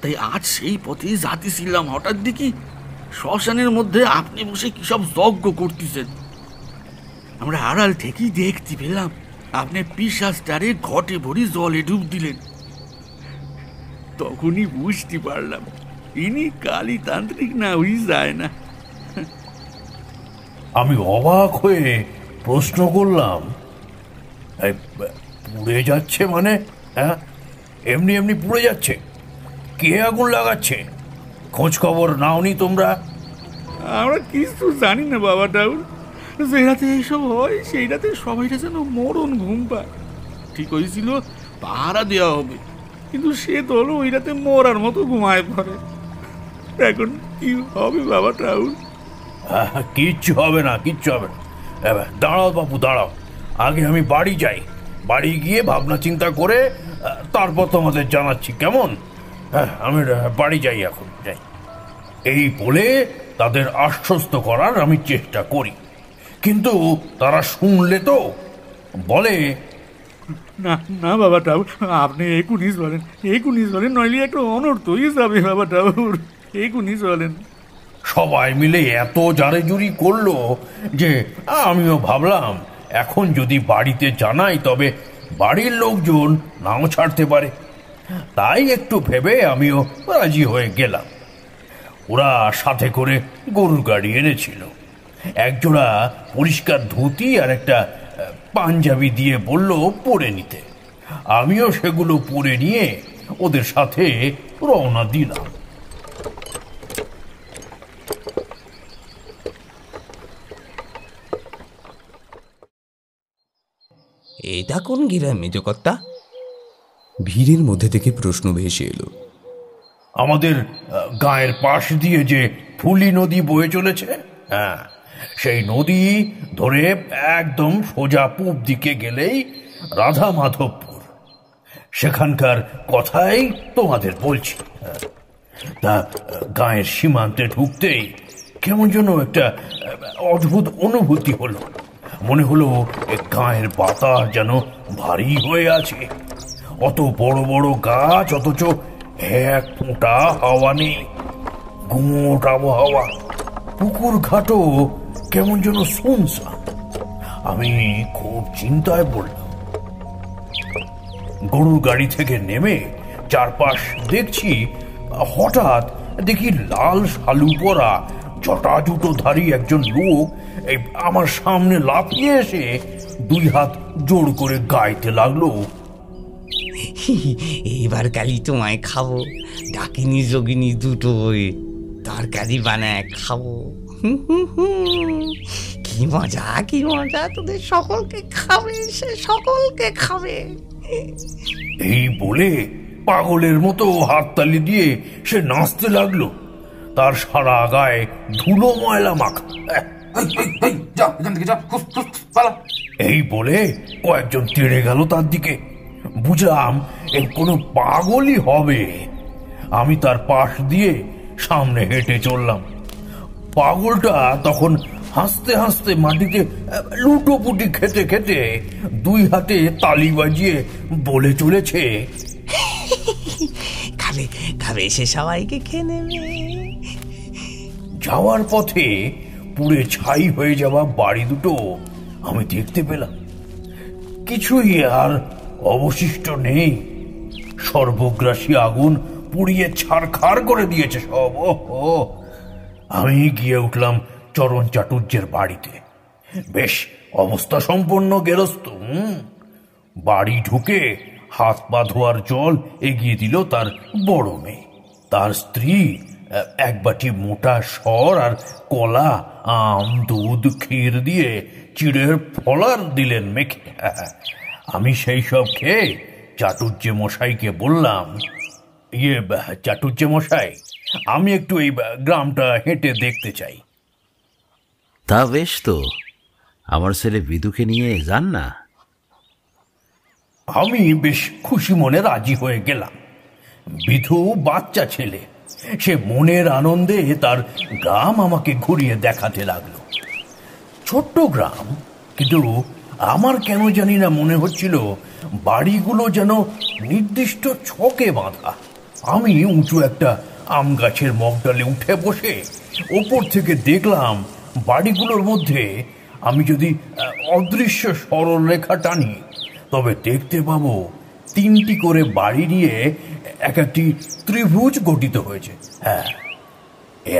Speaker 7: তাই আজ সেই পথে যাতেছিলাম, হঠাৎ দেখি শ্মশানের মধ্যে আপনি বসে কি সব যজ্ঞ করতেছেন। আমরা আড়াল থেকেই দেখতে পেলাম আপনি পিশাচটারে ঘটে ভরি জলে ডুব দিলেন। তখনই বুঝতে পারলাম ইনি কালী তান্ত্রিক না হই যায় না।
Speaker 4: আমি অবাক হয়ে প্রশ্ন করলাম, এই পুড়ে যাচ্ছে মানে? হ্যাঁ, এমনি এমনি পুড়ে যাচ্ছে? কে আগুন লাগাচ্ছে? খোঁজ খবর নাওনি তোমরা?
Speaker 7: আমরা কিছু জানি না বাবা ঠাকুর। যে রাতে এইসব হয় সেই রাতে সবাইটা যেন মরণ ঘুম পায়। ঠিক হয়েছিল পাহারা দেওয়া হবে, কিন্তু সে তো হলো ওই রাতে মরার মতো ঘুমায় পড়ে। এখন কি হবে বাবা ঠাকুর?
Speaker 4: কিচ্ছু হবে না, কিচ্ছু হবে না। দাঁড়াও বাবু, দাঁড়াও। আগে আমি বাড়ি যাই, বাড়ি গিয়ে ভাবনা চিন্তা করে তারপর তোমাদের জানাচ্ছি, কেমন? আমি বাড়ি যাই, এখন যাই। এই বলে তাদের আশ্বস্ত করার আমি চেষ্টা করি, কিন্তু তারা শুনলে তো বলে,
Speaker 7: না না বাবা ঠাকুর, আপনি একুনিস বলেন, নইলে একটু অনর্থ হয়ে যাবে বাবা ঠাকুর। একুনিস বলেন।
Speaker 4: সবাই মিলে এত জারেজুরি করলো যে আমিও ভাবলাম এখন যদি বাড়িতে জানাই তবে বাড়ির লোকজন নাও ছাড়তে পারে। তাই একটু ভেবে আমিও রাজি হয়ে গেলাম। ওরা সাথে করে গরুর গাড়ি এনেছিল। একজোড়া পরিষ্কার ধুতি আর একটা পাঞ্জাবি দিয়ে বলল পরে নিতে। আমিও সেগুলো পরে নিয়ে ওদের সাথে রওনা দিলাম।
Speaker 5: এটা কোন গ্রামে যোগত্তা?
Speaker 2: ভিড়ের মধ্যে থেকে প্রশ্ন ভেসে এলো।
Speaker 4: আমাদের গায়ের পাশ দিয়ে যে ফুলি নদী বয়ে চলেছে, হ্যাঁ, সেই নদী ধরে একদম সোজা পূব দিকে গেলেই রাধা মাধবপুর। সেখানকার কথাই তোমাদের বলছি। তা গায়ের সীমান্তে ঢুকতেই কেমন যেন একটা অদ্ভুত অনুভূতি হলো। মনে হলো গায়ের বাতাস যেন ভারী হয়ে আছে। অত বড় বড় গাছ, অথচ এক ফোঁটা হাওয়া নেই, গুমোট আবহাওয়া। পুকুর ঘাটও কেমন যেন শুনশান। আমি খুব চিন্তায় পড়লাম। গরুর গাড়ি থেকে নেমে চারপাশ দেখছি, হঠাৎ দেখি লাল শালু পরা জটাজুটোধারী একজন লোক এই আমার সামনে লাফিয়ে এসে দুই হাত জোর করে গাইতে লাগলো,
Speaker 5: এবার কালি তোমায় খাবো, ডাকিনি যোগিনী দুটো হয়ে তরকারি বানায় খাবো। কি মজা, কি মজা, তোদের সকলকে খাবে, সে সকলকে খাবে।
Speaker 4: এই বলে পাগলের মতো হাততালি দিয়ে সে নাচতে লাগলো। তার সারা গায়ে ধুলো ময়লা মাখা। এই বলে কয়েকজন তেড়ে গেল তার দিকে। বুঝলাম এ কোনো পাগলই হবে। আমি তার পাশ দিয়ে সামনে হেঁটে চললাম। পাগলটা তখন হাসতে হাসতে মাটিতে লুটোপুটি খেতে খেতে দুই হাতে তালি বাজিয়ে বলে চলেছে,
Speaker 5: খাবে খাবে, সে সবাইকে খেয়ে নেবে।
Speaker 4: যাওয়ার পথে পুড়ে ছাই হয়ে যাওয়া বাড়ি দুটো আমি দেখতে পেলাম। কিছুই আর অবশিষ্ট নেই। সর্বগ্রাসী আগুন পুড়িয়ে ছারখার করে দিয়েছে সব। ও আমি গিয়ে উঠলাম চরণ চাটুর্যের বাড়িতে। বেশ অবস্থা সম্পন্ন গেরস্ত। বাড়ি ঢুকে হাত পা ধোয়ার জল এগিয়ে দিল তার বড় মেয়ে। তার স্ত্রী এক বাটি মোটা সর আর কলা, আম, দুধ, ক্ষীর দিয়ে চিড়ের ফলার দিলেন মেখে। আমি সেই সব খেয়ে চাটুর্যে মশাইকে বললাম, চাটুর্যে মশাই, আমি একটু এই গ্রামটা হেঁটে দেখতে চাই।
Speaker 8: তা বেশ, তো আমার ছেলে বিদুকে নিয়ে যান না।
Speaker 4: আমি বেশ খুশি মনে রাজি হয়ে গেলাম। বিধু বাচ্চা ছেলে, সে মনের আনন্দে তার গ্রাম আমাকে ঘুরিয়ে দেখাতে লাগলো। ছোট্ট গ্রাম, কিন্তু আমার কেন জানি না মনে হচ্ছিল বাড়িগুলো যেন নির্দিষ্ট ছকে বাঁধা। আমি উঁচু একটা আম গাছের মগডালে উঠে বসে ওপর থেকে দেখলাম বাড়িগুলোর মধ্যে আমি যদি অদৃশ্য সরল রেখা টানি তবে দেখতে পাবো 3টি করে বাড়ি নিয়ে এক একটি ত্রিভুজ গঠিত হয়েছে। হ্যাঁ,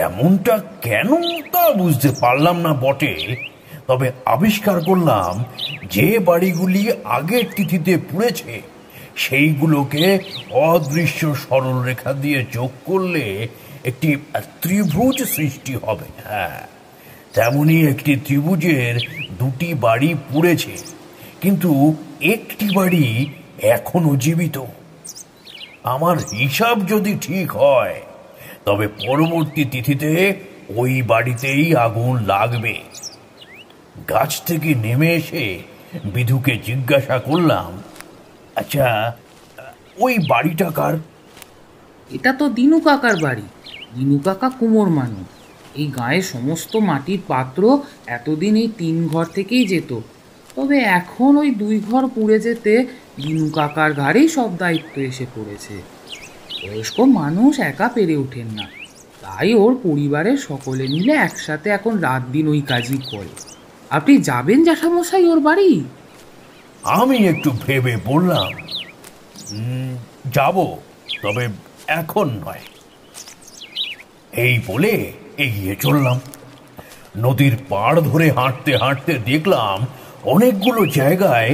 Speaker 4: এমনটা কেন তা বুঝতে পারলাম না বটে, তবে আবিষ্কার করলাম যে বাড়িগুলি আগের তিথিতে পুড়েছে সেইগুলোকে অদৃশ্য সরল রেখা দিয়ে যোগ করলে একটি ত্রিভুজ সৃষ্টি হবে। হ্যাঁ, তেমনি একটি ত্রিভুজের 2টি বাড়ি পুড়েছে, কিন্তু একটি বাড়ি এখনো জীবিত। আমার হিসাব যদি ঠিক হয় তবে পরবর্তী তিথিতে ওই বাড়িতেই আগুন লাগবে। গাছ থেকে নেমে এসে বিধুকে জিজ্ঞাসা করলাম, আচ্ছা, ওই বাড়িটা কার?
Speaker 9: এটা তো দিনু কাকার বাড়ি। দিনু কাকা কুমোর মানুষ। এই গায়ে সমস্ত মাটির পাত্র এতদিন এই 3 ঘর থেকেই যেত, তবে এখন ওই 2 ঘর পুড়ে যেতে দিনু কাকার ঘাড়েই সব দায়িত্ব এসে পড়েছে। বয়স্ক মানুষ একা পেরে ওঠেন না, তাই ওর পরিবারের সকলে মিলে একসাথে এখন রাত দিন ওই কাজই করে। আপনি যাবেন জ্যাঠামশাই ওর বাড়ি?
Speaker 4: আমি একটু ভেবে বললাম, যাব, তবে এখন নয়। এই বলে এগিয়ে চললাম। নদীর পাড় ধরে হাঁটতে হাঁটতে দেখলাম অনেকগুলো জায়গায়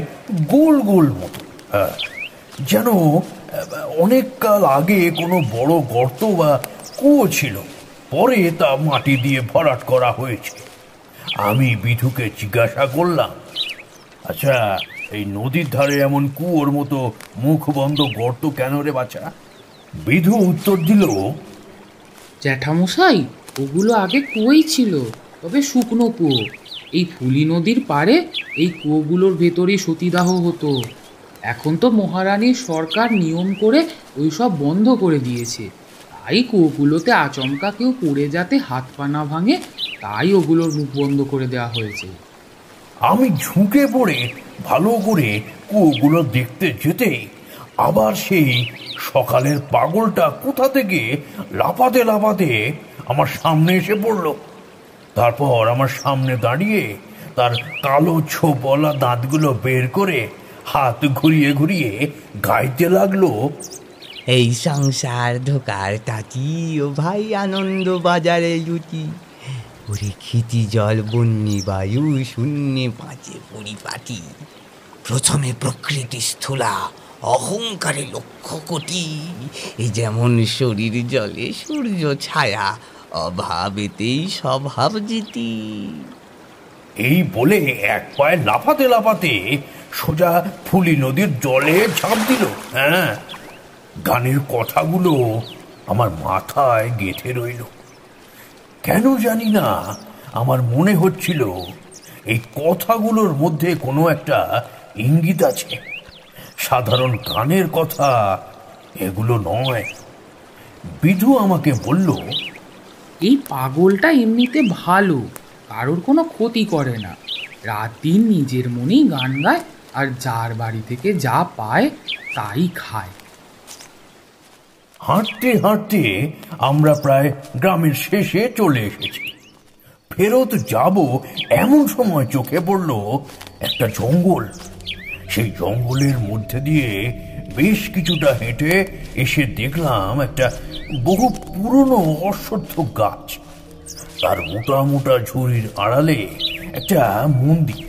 Speaker 4: গোল গোল মতো, যেন অনেক কাল আগে কোনো বড় গর্ত বা কুয়ো ছিল, পরে তা মাটি দিয়ে ভরাট করা হয়েছে। আমি বিধুকে জিজ্ঞাসা করলাম, আচ্ছা, এই নদীর ধারে এমন কুয়োর মতো মুখ বন্ধ গর্ত কেন রে বাছা? বিধু উত্তর দিল,
Speaker 9: জ্যাঠামশাই, ওগুলো আগে কুয়োই ছিল, তবে শুকনো কুয়ো। এই ফুলি নদীর পাড়ে এই কুয়োগুলোর ভেতরেই সতীদাহ হতো। এখন তো মহারানীর সরকার নিয়ম করে ওই সব বন্ধ করে দিয়েছে, তাই কুয়োগুলোতে আচমকা কেউ পড়ে যাতে হাত পা না ভাঙে, তাই ওগুলোর মুখ বন্ধ করে দেওয়া হয়েছে।
Speaker 4: আমি ঝুঁকে পড়ে ভালো করে কুয়োগুলো দেখতে যেতে আবার সেই সকালের পাগলটা কোথা থেকে লাফাতে লাফাতে আমার সামনে এসে পড়ল। তারপর আমার সামনে দাঁড়িয়ে তার কালো ছোপলা দাঁতগুলো বের করে হাত ঘুরিয়ে ঘুরিয়ে গাইতে লাগলো,
Speaker 5: এই সংসার ধোকার তাঁতি ও ভাই আনন্দ বাজারে জুটি, ওরে ক্ষিতি জল বন্যি বায়ু শূন্যে পাঁচে পরিপাটি, প্রথমে প্রকৃতি স্থূলা অহংকারে লক্ষ কোটি, এই যেমন শরীর জলে সূর্য ছায়া অভাবেতেই স্বভাব জিতি।
Speaker 4: এই বলে এক পায়ে লাফাতে লাফাতে সোজা ফুলি নদীর জলে ঝাঁপ দিল। হ্যাঁ, গানের কথাগুলো আমার মাথায় গেঁথে রইল। কেন জানি না আমার মনে হচ্ছিল এই কথাগুলোর মধ্যে কোনো একটা ইঙ্গিত আছে। সাধারণ গানের কথা এগুলো নয়। বিধু আমাকে বলল,
Speaker 9: এই পাগলটা এমনিতে ভালো, কারোর কোনো ক্ষতি করে না। রাত দিন নিজের মনেই গান গায়, আর যার বাড়ি থেকে যা পায় তাই খায়।
Speaker 4: হাঁটতে হাঁটতে আমরা প্রায় গ্রামের শেষে চলে এসেছি। ফেরত যাব এমন সময় চোখে পড়ল একটা জঙ্গল। সেই জঙ্গলের মধ্যে দিয়ে বেশ কিছুটা হেঁটে এসে দেখলাম একটা বহু পুরনো অশ্বত্থ গাছ। তার মোটা মোটা ঝুড়ির আড়ালে একটা মন্দির।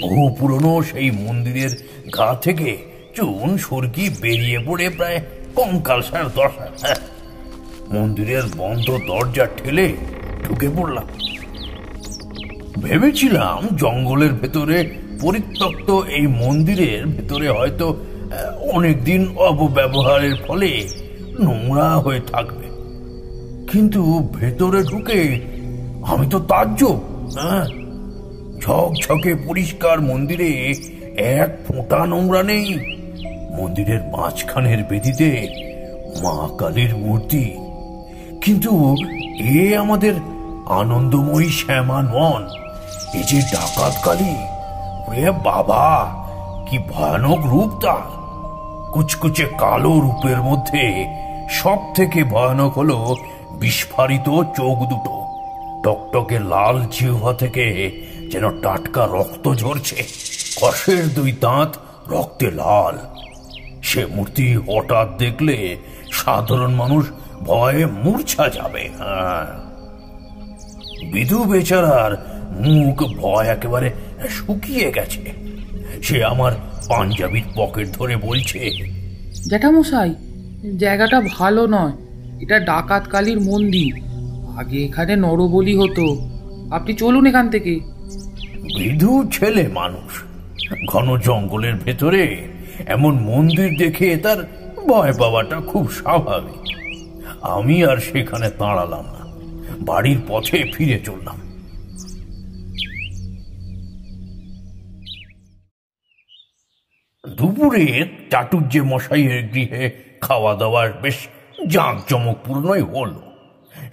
Speaker 4: বহু পুরনো সেই মন্দিরের গা থেকে চুন সুরকি বেরিয়ে পড়ে প্রায় কঙ্কালসার দশা। মন্দিরের বন্ধ দরজা ঠেলে ঢুকে পড়লাম। ভেবেছিলাম জঙ্গলের ভেতরে পরিত্যক্ত এই মন্দিরের ভেতরে হয়তো অনেকদিন অপব্যবহারের ফলে নোংরা হয়ে থাকবে, কিন্তু ভেতরে ঢুকে আমি তো তাজ্জব। ঝকঝকে পরিষ্কার মন্দিরে এক ফোঁটা নোংরা নেই। মন্দিরের মাঝখানের বেদিতে মা কালীর মূর্তি, কিন্তু এ আমাদের আনন্দময়ী শ্যামা নন, এ যে ডাকাত কালী। ওরে বাবা, কি ভয়ানক রূপ তার! কুচকুচে কালো রূপের মধ্যে সব থেকে ভয়ানক হলো বিস্ফারিত চোখ দুটো, টকটকে লাল জিহ্বা থেকে যেন টাটকা রক্ত ঝরছে, কষের দুই দাঁত রক্তে লাল। সে মূর্তি হঠাৎ দেখলে সাধারণ মানুষ ভয়ে মূর্ছা যাবে। বিধু বেচারার মুখ ভয় একেবারে শুকিয়ে গেছে। সে আমার পাঞ্জাবির পকেট ধরে বলছে,
Speaker 9: জ্যাঠামশাই, জায়গাটা ভালো নয়, এটা ডাকাত কালীর মন্দির। আগে এখানে নরবলি হতো, আপনি চলুন এখান থেকে।
Speaker 4: বিধু ছেলে মানুষ, ঘন জঙ্গলের ভেতরে এমন মন্দির দেখে তার ভয় পাওয়াটা খুব স্বাভাবিক। আমি আর সেখানে দাঁড়ালাম না, বাড়ির পথে ফিরে চললাম। দুপুরে চাটুর্যে মশাইয়ের গৃহে খাওয়া দাওয়ার বেশ জাঁকজমকপূর্ণই হলো।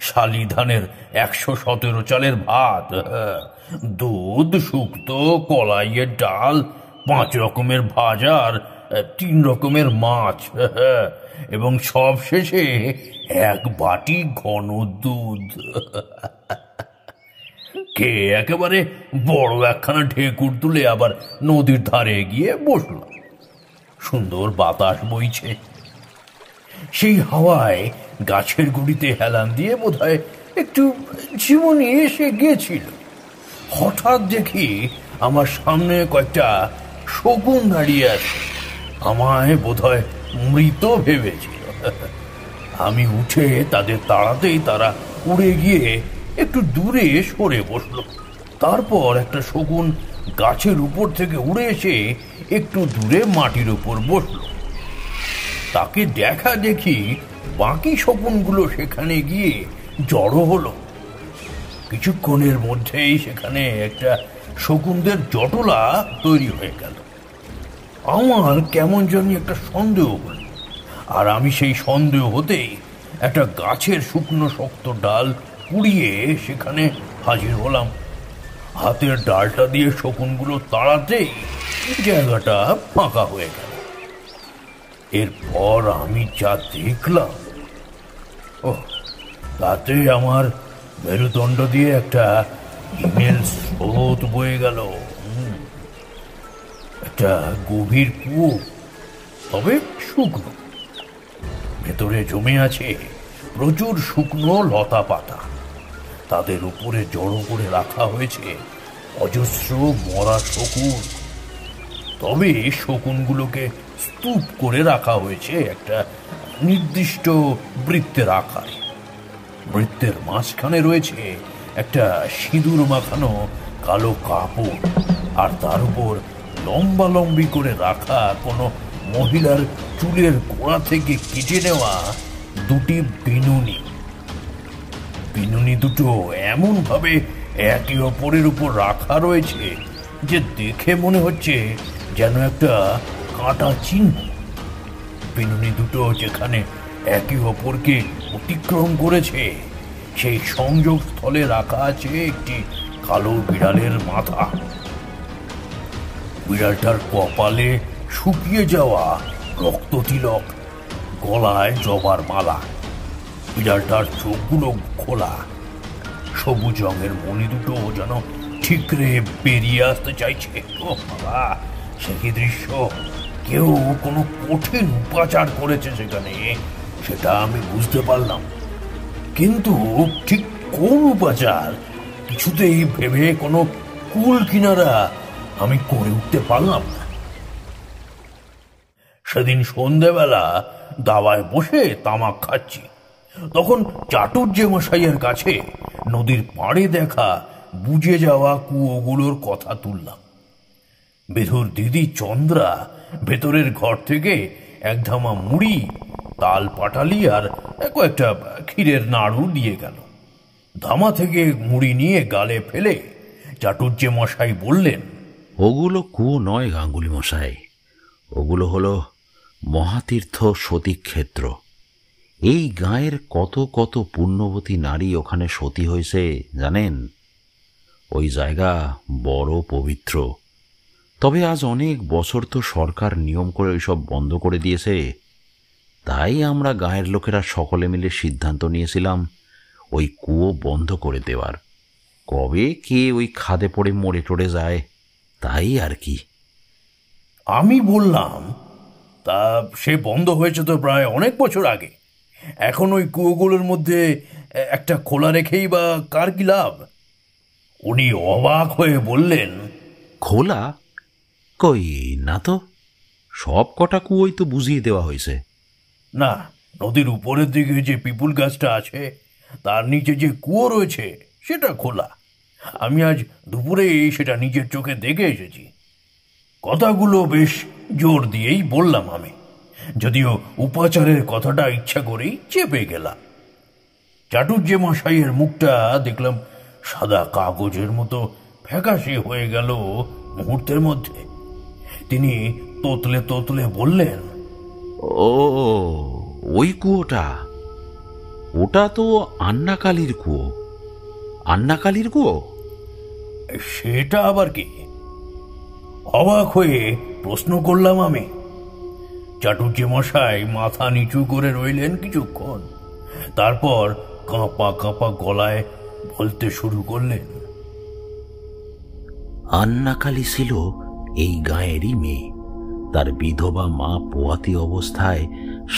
Speaker 4: শালি ধানের 117 চালের ভাত, দুধ, শুক্তো, কলাইয়ের ডাল, 5 রকমের ভাজা আর 3 রকমের মাছ, এবং সব শেষে 1 বাটি ঘন দুধ। কে একেবারে বড় একখানা ঢেকুর তুলে আবার নদীর ধারে গিয়ে বসলাম। সুন্দর বাতাস বইছে, সেই হাওয়ায় গাছের গুড়িতে হেলান দিয়ে বোধহয় একটু জীবনী এসে গিয়েছিল। হঠাৎ দেখি আমার সামনে কয়েকটা শকুন দাঁড়িয়ে আছে। আমায় বোধহয় মৃত ভেবেছিল। আমি উঠে তাদের তাড়াতেই তারা উড়ে গিয়ে একটু দূরে সরে বসল। তারপর একটা শকুন গাছের উপর থেকে উড়ে এসে একটু দূরে মাটির উপর বসল। তাকে দেখা দেখি বাকি শকুনগুলো সেখানে গিয়ে জড়ো হলো। কিছুক্ষণের মধ্যেই সেখানে একটা শকুনদের জটলা তৈরি হয়ে গেল। আমার কেমন জানি একটা সন্দেহ হল, আর আমি সেই সন্দেহ হতেই একটা গাছের শুকনো শক্ত ডাল কুড়িয়ে সেখানে হাজির হলাম। হাতের ডালটা দিয়ে শকুনগুলো তাড়াতেই জায়গাটা ফাঁকা হয়ে গেল। এরপর আমি যা দেখলাম, তাতে আমার মেরুদণ্ড দিয়ে একটা ইমেল স্রোত বয়ে গেল। একটা গভীর কুয়ো, তবে শুকনো। ভেতরে জমে আছে প্রচুর শুকনো লতা পাতা। তাদের উপরে জড়ো করে রাখা হয়েছে অজস্র মরা শকুন। তবে শকুনগুলোকে স্তূপ করে রাখা হয়েছে একটা নির্দিষ্ট বৃত্তের আকারে। বৃত্তের মাঝখানে রয়েছে একটা সিঁদুর মাখানো কালো কাপড়, আর তার উপর লম্বা লম্বি করে রাখা কোনো মহিলার চুলের গোড়া থেকে কেটে নেওয়া 2টি বিনুনি। বিনুনি দুটো এমন ভাবে একে অপরের উপর রাখা রয়েছে যে দেখে মনে হচ্ছে যেন একটা কাঁটা চিহ্ন। বিনুনি দুটো যেখানে একে অপরকে অতিক্রম করেছে, সেই সংযোগ স্থলে রাখা আছে একটি কালো বিড়ালের মাথা। বিড়ালটার কপালে শুকিয়ে যাওয়া রক্ত তিলক, গলায় জবার মালা। বিড়ালটার চোখগুলো খোলা, সবুজ রঙের মণি দুটো যেন ঠিকরে বেরিয়ে আসতে চাইছে। ও বাবা, সে কি দৃশ্য! কেউ কোনো কঠিন উপাচার করেছে সেখানে, সেটা আমি বুঝতে পারলাম, কিন্তু ঠিক কোন উপাচার কিছুতেই ভেবে কোনো কুল কিনারা আমি করে উঠতে পারলাম না। সেদিন সন্ধ্যেবেলা দাওয়ায় বসে তামাক খাচ্ছি, তখন চাটুর্যে মশাইয়ের কাছে নদীর পাড়ে দেখা বুঝে যাওয়া কুয়োগুলোর কথা তুললাম। বিধুর দিদি চন্দ্রা ভেতরের ঘর থেকে 1 ধামা মুড়ি, তাল পাটালি আর কয়েকটা ক্ষীরের নাড়ু দিয়ে গেল। ধামা থেকে মুড়ি নিয়ে গালে ফেলে চাটুর্যে মশাই বললেন,
Speaker 8: ওগুলো কুয়ো নয় গাঙ্গুলি মশাই, ওগুলো হলো মহাতীর্থ সতীক্ষেত্র। এই গাঁয়ের কত কত পুণ্যবতী নারী ওখানে সতী হয়েছে জানেন? ওই জায়গা বড় পবিত্র। তবে আজ অনেক বছর তো সরকার নিয়ম করে ওইসব বন্ধ করে দিয়েছে। তাই আমরা গাঁয়ের লোকেরা সকলে মিলে সিদ্ধান্ত নিয়েছিলাম ওই কুয়ো বন্ধ করে দেওয়ার। কবে কে ওই খাদে পড়ে মরে টরে যায় তাই আর কি।
Speaker 4: আমি বললাম, তা সে বন্ধ হয়েছে তো প্রায় অনেক বছর আগে। এখন ওই কুয়োগুলোর মধ্যে একটা খোলা রেখেই বা কার কি লাভ? উনি অবাক হয়ে বললেন,
Speaker 8: খোলা? কই না তো, সব কটা কুয়োই তো বুঝিয়ে দেওয়া হয়েছে।
Speaker 4: না, নদীর উপরের দিকে যে পিপুল গাছটা আছে তার নিচে যে কুয়ো রয়েছে সেটা খোলা। আমি আজ দুপুরে সেটা নিজের চোখে দেখে এসেছি। কথাগুলো বেশ জোর দিয়েই বললাম আমি, যদিও উপাচারের কথাটা ইচ্ছা করেই চেপে গেলাম। চাটুর্যে মশাইয়ের মুখটা দেখলাম সাদা কাগজের মতো ফ্যাকাশে হয়ে গেল মুহূর্তের মধ্যে। তিনি তোতলে তোতলে বললেন,
Speaker 8: ও ওই কুয়োটা, ওটা তো আন্নাকালীর কুয়ো। আন্নাকালীর কুয়ো?
Speaker 4: সেটা আবার কি? অবাক হয়ে প্রশ্ন করলাম আমি। চাটুর্যে মশাই মাথা নিচু করে রইলেন কিছুক্ষণ, তারপর কাঁপা কাঁপা গলায় বলতে শুরু করলেন,
Speaker 8: আন্নাকালী ছিল এই গাঁয়েরই মেয়ে। তার বিধবা মা পোয়াতি অবস্থায়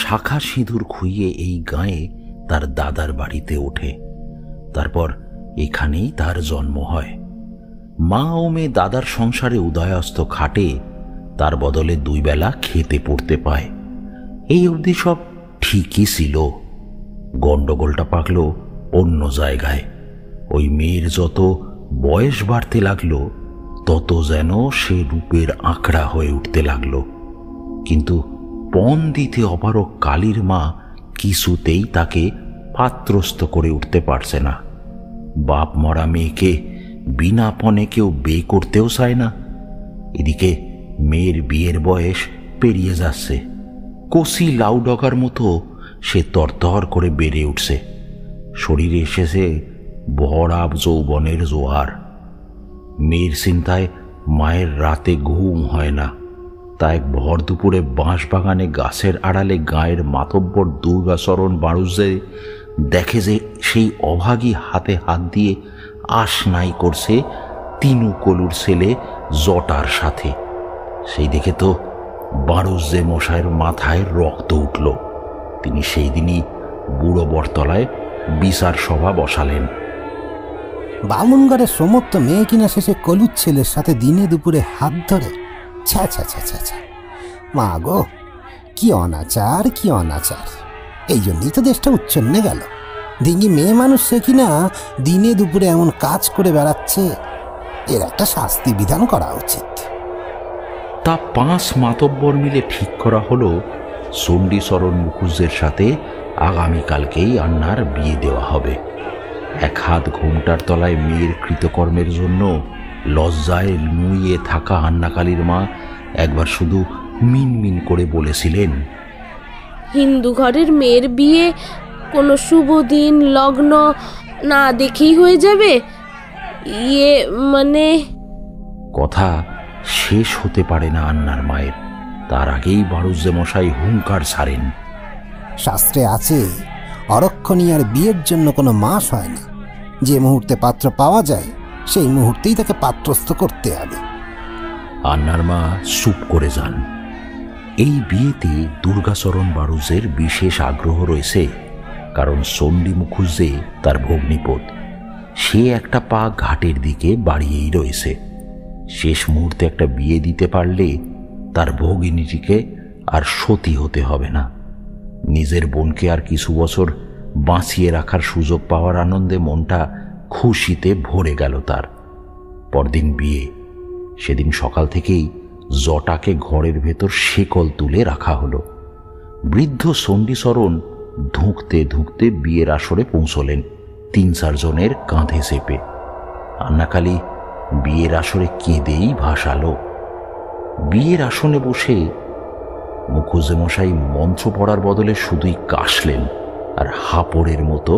Speaker 8: শাখা সিঁদুর খুইয়ে এই গাঁয়ে তার দাদার বাড়িতে ওঠে। তারপর এখানেই তার জন্ম হয়। মা ও মেয়ে দাদার সংসারে উদয়াস্ত খাটে, তার বদলে 2 বেলা খেতে পড়তে পায়। এই অবধি সব ঠিকই ছিল। গন্ডগোলটা পাকলো অন্য জায়গায়। ওই মেয়ের যত বয়স বাড়তে লাগলো তত যেন সে রূপের আঁকড়া হয়ে উঠতে লাগলো। কিন্তু পণ দিতে অপারক কালীর মা কিছুতেই তাকে পাত্রস্থ করে উঠতে পারছে না। বাপ মরা মেয়েকে বিনা পণে কেউ বিয়ে করতেও চায় না। এদিকে মেয়ের বিয়ের বয়স পেরিয়ে যাচ্ছে। কষি লাউ ডগার মতো সে তরতর করে বেড়ে উঠছে। শরীরে এসেছে ভরাব যৌবনের জোয়ার। মেয়ের চিন্তায় মায়ের রাতে ঘুম হয় না। তাই ভর দুপুরে বাঁশ বাগানে গাছের আড়ালে গায়ের মাতব্বর দুর্গাচরণ বাড়ুজে দেখে যে সেই অভাগী হাতে হাত দিয়ে আশনাই করছে তিনু কলুর ছেলে জটার সাথে। সেই দেখে তো বাড়ুজে মশাইয়ের মাথায় রক্ত উঠল। তিনি সেই দিনই বুড়ো বটতলায় বিচার সভা বসালেন।
Speaker 10: বামুনগড়ের সমস্ত মেয়ে কিনা শেষে কলুর ছেলের সাথে দিনে দুপুরে হাত ধরে। ছা ছা ছা ছা ছা, মা গো, কি অনাচার, কি অনাচার! এই জন্যই তো দেশটা উচ্ছন্নে গেল। দিঙ্গি মেয়ে মানুষ সে কিনা দিনে দুপুরে এমন কাজ করে বেড়াচ্ছে। এর একটা শাস্তি বিধান করা উচিত।
Speaker 8: তা 5 মাতব্বর মিলে ঠিক করা হলো চণ্ডীচরণ মুখুজ্জের সাথে আগামীকালকেই আন্নার বিয়ে দেওয়া হবে। 1 হাত ঘোমটার তলায় মেয়ের কৃতকর্মের জন্য লজ্জায় নুইয়ে থাকা আন্নাকালীর মা একবার শুধু মিনমিন করে বলেছিলেন,
Speaker 11: হিন্দু ঘরের মেয়ের বিয়ে কোনো শুভ দিন লগ্ন না দেখেই হয়ে যাবে? মানে
Speaker 8: কথা শেষ হতে পারে না আন্নার মায়ের। তার আগেই বাড়ুজ্জে মশাই হুঙ্কার ছাড়েন,
Speaker 10: শাস্ত্রে আছে অরক্ষণীয়ার বিয়ের জন্য কোনো মাস হয় না। যে মুহূর্তে পাত্র পাওয়া যায় সেই মুহূর্তেই তাকে পাত্রস্থ করতে হবে।
Speaker 8: আন্নার মা চুপ করে যান। এই বিয়েতে দুর্গাচরণ বাড়ুজের বিশেষ আগ্রহ রয়েছে, কারণ চণ্ডী মুখুজ্জে তার ভগ্নিপদ। সে একটা পা ঘাটের দিকে বাড়িয়েই রয়েছে। শেষ মুহূর্তে একটা বিয়ে দিতে পারলে তার ভগিনীটিকে আর সতী হতে হবে না। নিজের বোনকে আর কিছু বছর বাঁচিয়ে রাখার সুযোগ পাওয়ার আনন্দে মনটা খুশিতে ভরে গেল তার। পরদিন বিয়ে। সেদিন সকাল থেকেই জটাকে ঘরের ভেতর শেকল তুলে রাখা হলো। বৃদ্ধ চণ্ডীচরণ ধুঁকতে ধুঁকতে বিয়ের আসরে পৌঁছলেন 3-4 জনের কাঁধে চেপে। আন্নাকালী বিয়ের আসরে কেঁদেই ভাসালো। বিয়ের আসনে বসে মুখুজ্জে মশাই মন্ত্র পড়ার বদলে শুধুই কাশলেন আর হাঁপড়ের মতো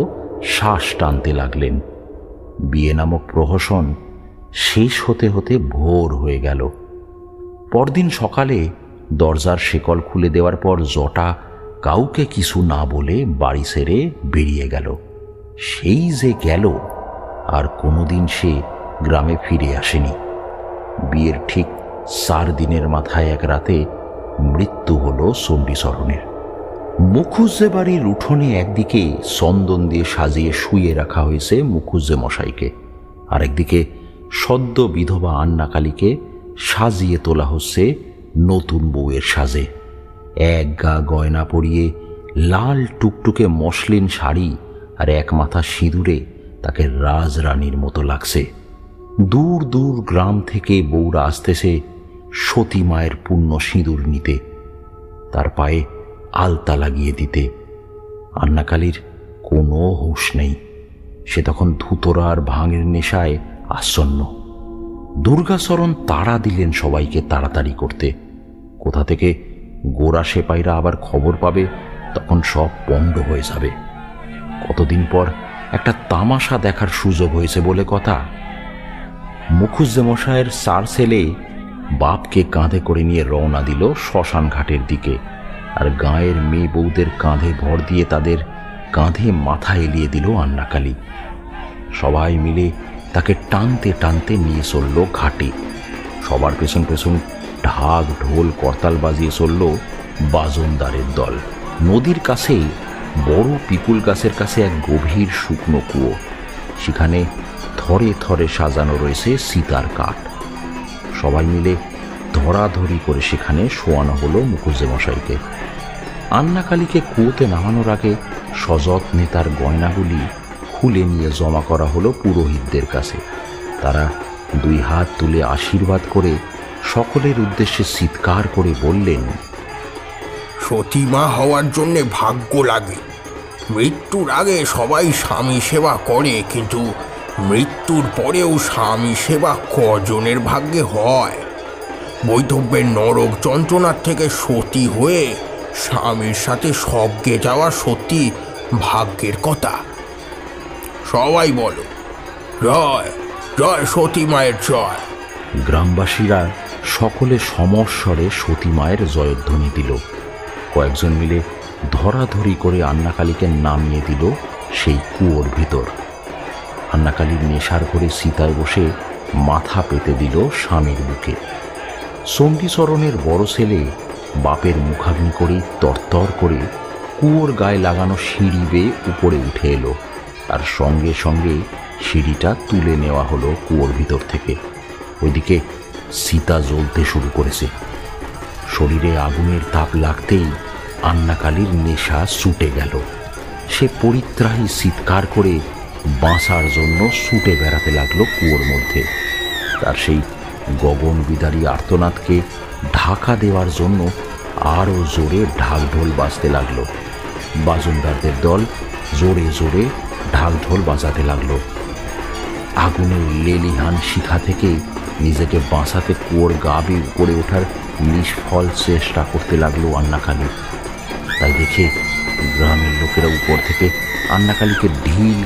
Speaker 8: শ্বাস টানতে লাগলেন। বিয়ে নামক প্রহসন শেষ হতে হতে ভোর হয়ে গেল। পরদিন সকালে দরজার শেকল খুলে দেওয়ার পর জটা কাউকে কিছু না বলে বাড়ি সেরে বেরিয়ে গেল। সেই যে গেল, আর কোনোদিন সে গ্রামে ফিরে আসেনি। বিয়ের ঠিক 4 দিনের মাথায় এক রাতে মৃত্যু হলো চণ্ডীচরণের। মুখুজ্জে বাড়ির উঠোনে একদিকে চন্দন দিয়ে সাজিয়ে শুয়ে রাখা হয়েছে মুখুজ্জে মশাইকে, আর একদিকে সদ্য বিধবা আন্নাকালীকে সাজিয়ে তোলা হচ্ছে নতুন বউয়ের সাজে। এক গা গয়না পরিয়ে লাল টুকটুকে মসলিন শাড়ি আর এক মাথা সিঁদুরে তাকে রাজরানীর মতো লাগছে। দূর দূর গ্রাম থেকে বউরা আসতেছে সতী মায়ের পুণ্য সিঁদুর নিতে, তার পায়ে আলতা লাগিয়ে দিতে। আন্নাকালীর কোনো হুঁশ নেই, সে তখন ধুতরা আর ভাঙের নেশায় আচ্ছন্ন। দুর্গাচরণ তাড়া দিলেন সবাইকে তাড়াতাড়ি করতে। কোথা থেকে গোরা সেপাইরা আবার খবর পাবে, তখন সব পণ্ড হয়ে যাবে। কতদিন পর একটা তামাশা দেখার সুযোগ হয়েছে বলে কথা। মুখুজ্জে মশাইয়ের 4 ছেলে বাপকে কাঁধে করে নিয়ে রওনা দিল শ্মশান ঘাটের দিকে, আর গাঁয়ের মেয়ে বউদের কাঁধে ভর দিয়ে তাদের কাঁধে মাথা এলিয়ে দিল আন্নাকালী। সবাই মিলে তাকে টানতে টানতে নিয়ে চলল ঘাটে। সবার পেছন পেছন ঢাক ঢোল করতাল বাজিয়ে চলল বাজনদারের দল। নদীর কাছেই বড় পিপুল গাছের কাছে এক গভীর শুকনো কুয়ো, সেখানে থরে থরে সাজানো রয়েছে সীতার কাঠ। সবাই মিলে ধরাধরি করে সেখানে শোয়ানো হলো মুখুজ্জে মশাইকে। আন্নাকালীকে কুয়োতে নামানোর আগে সযত্নে তার গয়নাগুলি খুলে নিয়ে জমা করা হলো পুরোহিতদের কাছে। তারা 2 হাত তুলে আশীর্বাদ করে সকলের উদ্দেশ্যে চিৎকার করে বললেন,
Speaker 6: সতীমা হওয়ার জন্য ভাগ্য লাগে। মৃত্যুর আগে সবাই স্বামী সেবা করে, কিন্তু মৃত্যুর পরেও স্বামী সেবা কজনের ভাগ্যে হয়? বৈধব্যের নরক যন্ত্রণার থেকে সতী হয়ে স্বামীর সাথে স্বর্গে যাওয়া সত্যি ভাগ্যের কথা। সবাই বলো, জয় জয় সতী মায়ের জয়।
Speaker 8: গ্রামবাসীরা সকলে সমস্বরে সতী মায়ের জয়ধ্বনি দিল। কয়েকজন মিলে ধরাধরি করে আন্নাকালীকে নামিয়ে দিল সেই কুয়োর ভিতর। আন্নাকালীর নেশার ঘরে সীতায় বসে মাথা পেতে দিল স্বামীর বুকে। চণ্ডীচরণের বড় ছেলে বাপের মুখাগ্নি করে তরতর করে কুয়োর গায়ে লাগানো সিঁড়ি বেয়ে উপরে উঠে এলো, আর সঙ্গে সঙ্গে সিঁড়িটা তুলে নেওয়া হলো কুয়োর ভিতর থেকে। ওইদিকে সীতা জ্বলতে শুরু করেছে। শরীরে আগুনের তাপ লাগতেই আন্নাকালীর নেশা ছুটে গেল। সে পরিত্রাহী চিৎকার করে বাঁচার জন্য ছুটে বেড়াতে লাগলো কুয়োর মধ্যে। তার সেই গগন বিদারী আর্তনাদকে ঢাকা দেওয়ার জন্য আরও জোরে ঢাক ঢোল বাজতে লাগলো। বাজনদারদের দল জোরে জোরে ঢাক ঢোল বাজাতে লাগলো। আগুনের লেলিহান শিখা থেকে নিজেকে বাঁচাতে কুয়োর গা বেয়ে উপরে ওঠার নিষ্ফল চেষ্টা করতে লাগলো আন্নাকালী। তাই দেখে গ্রামের লোকেরা উপর থেকে আন্নাকালীকে ঢিল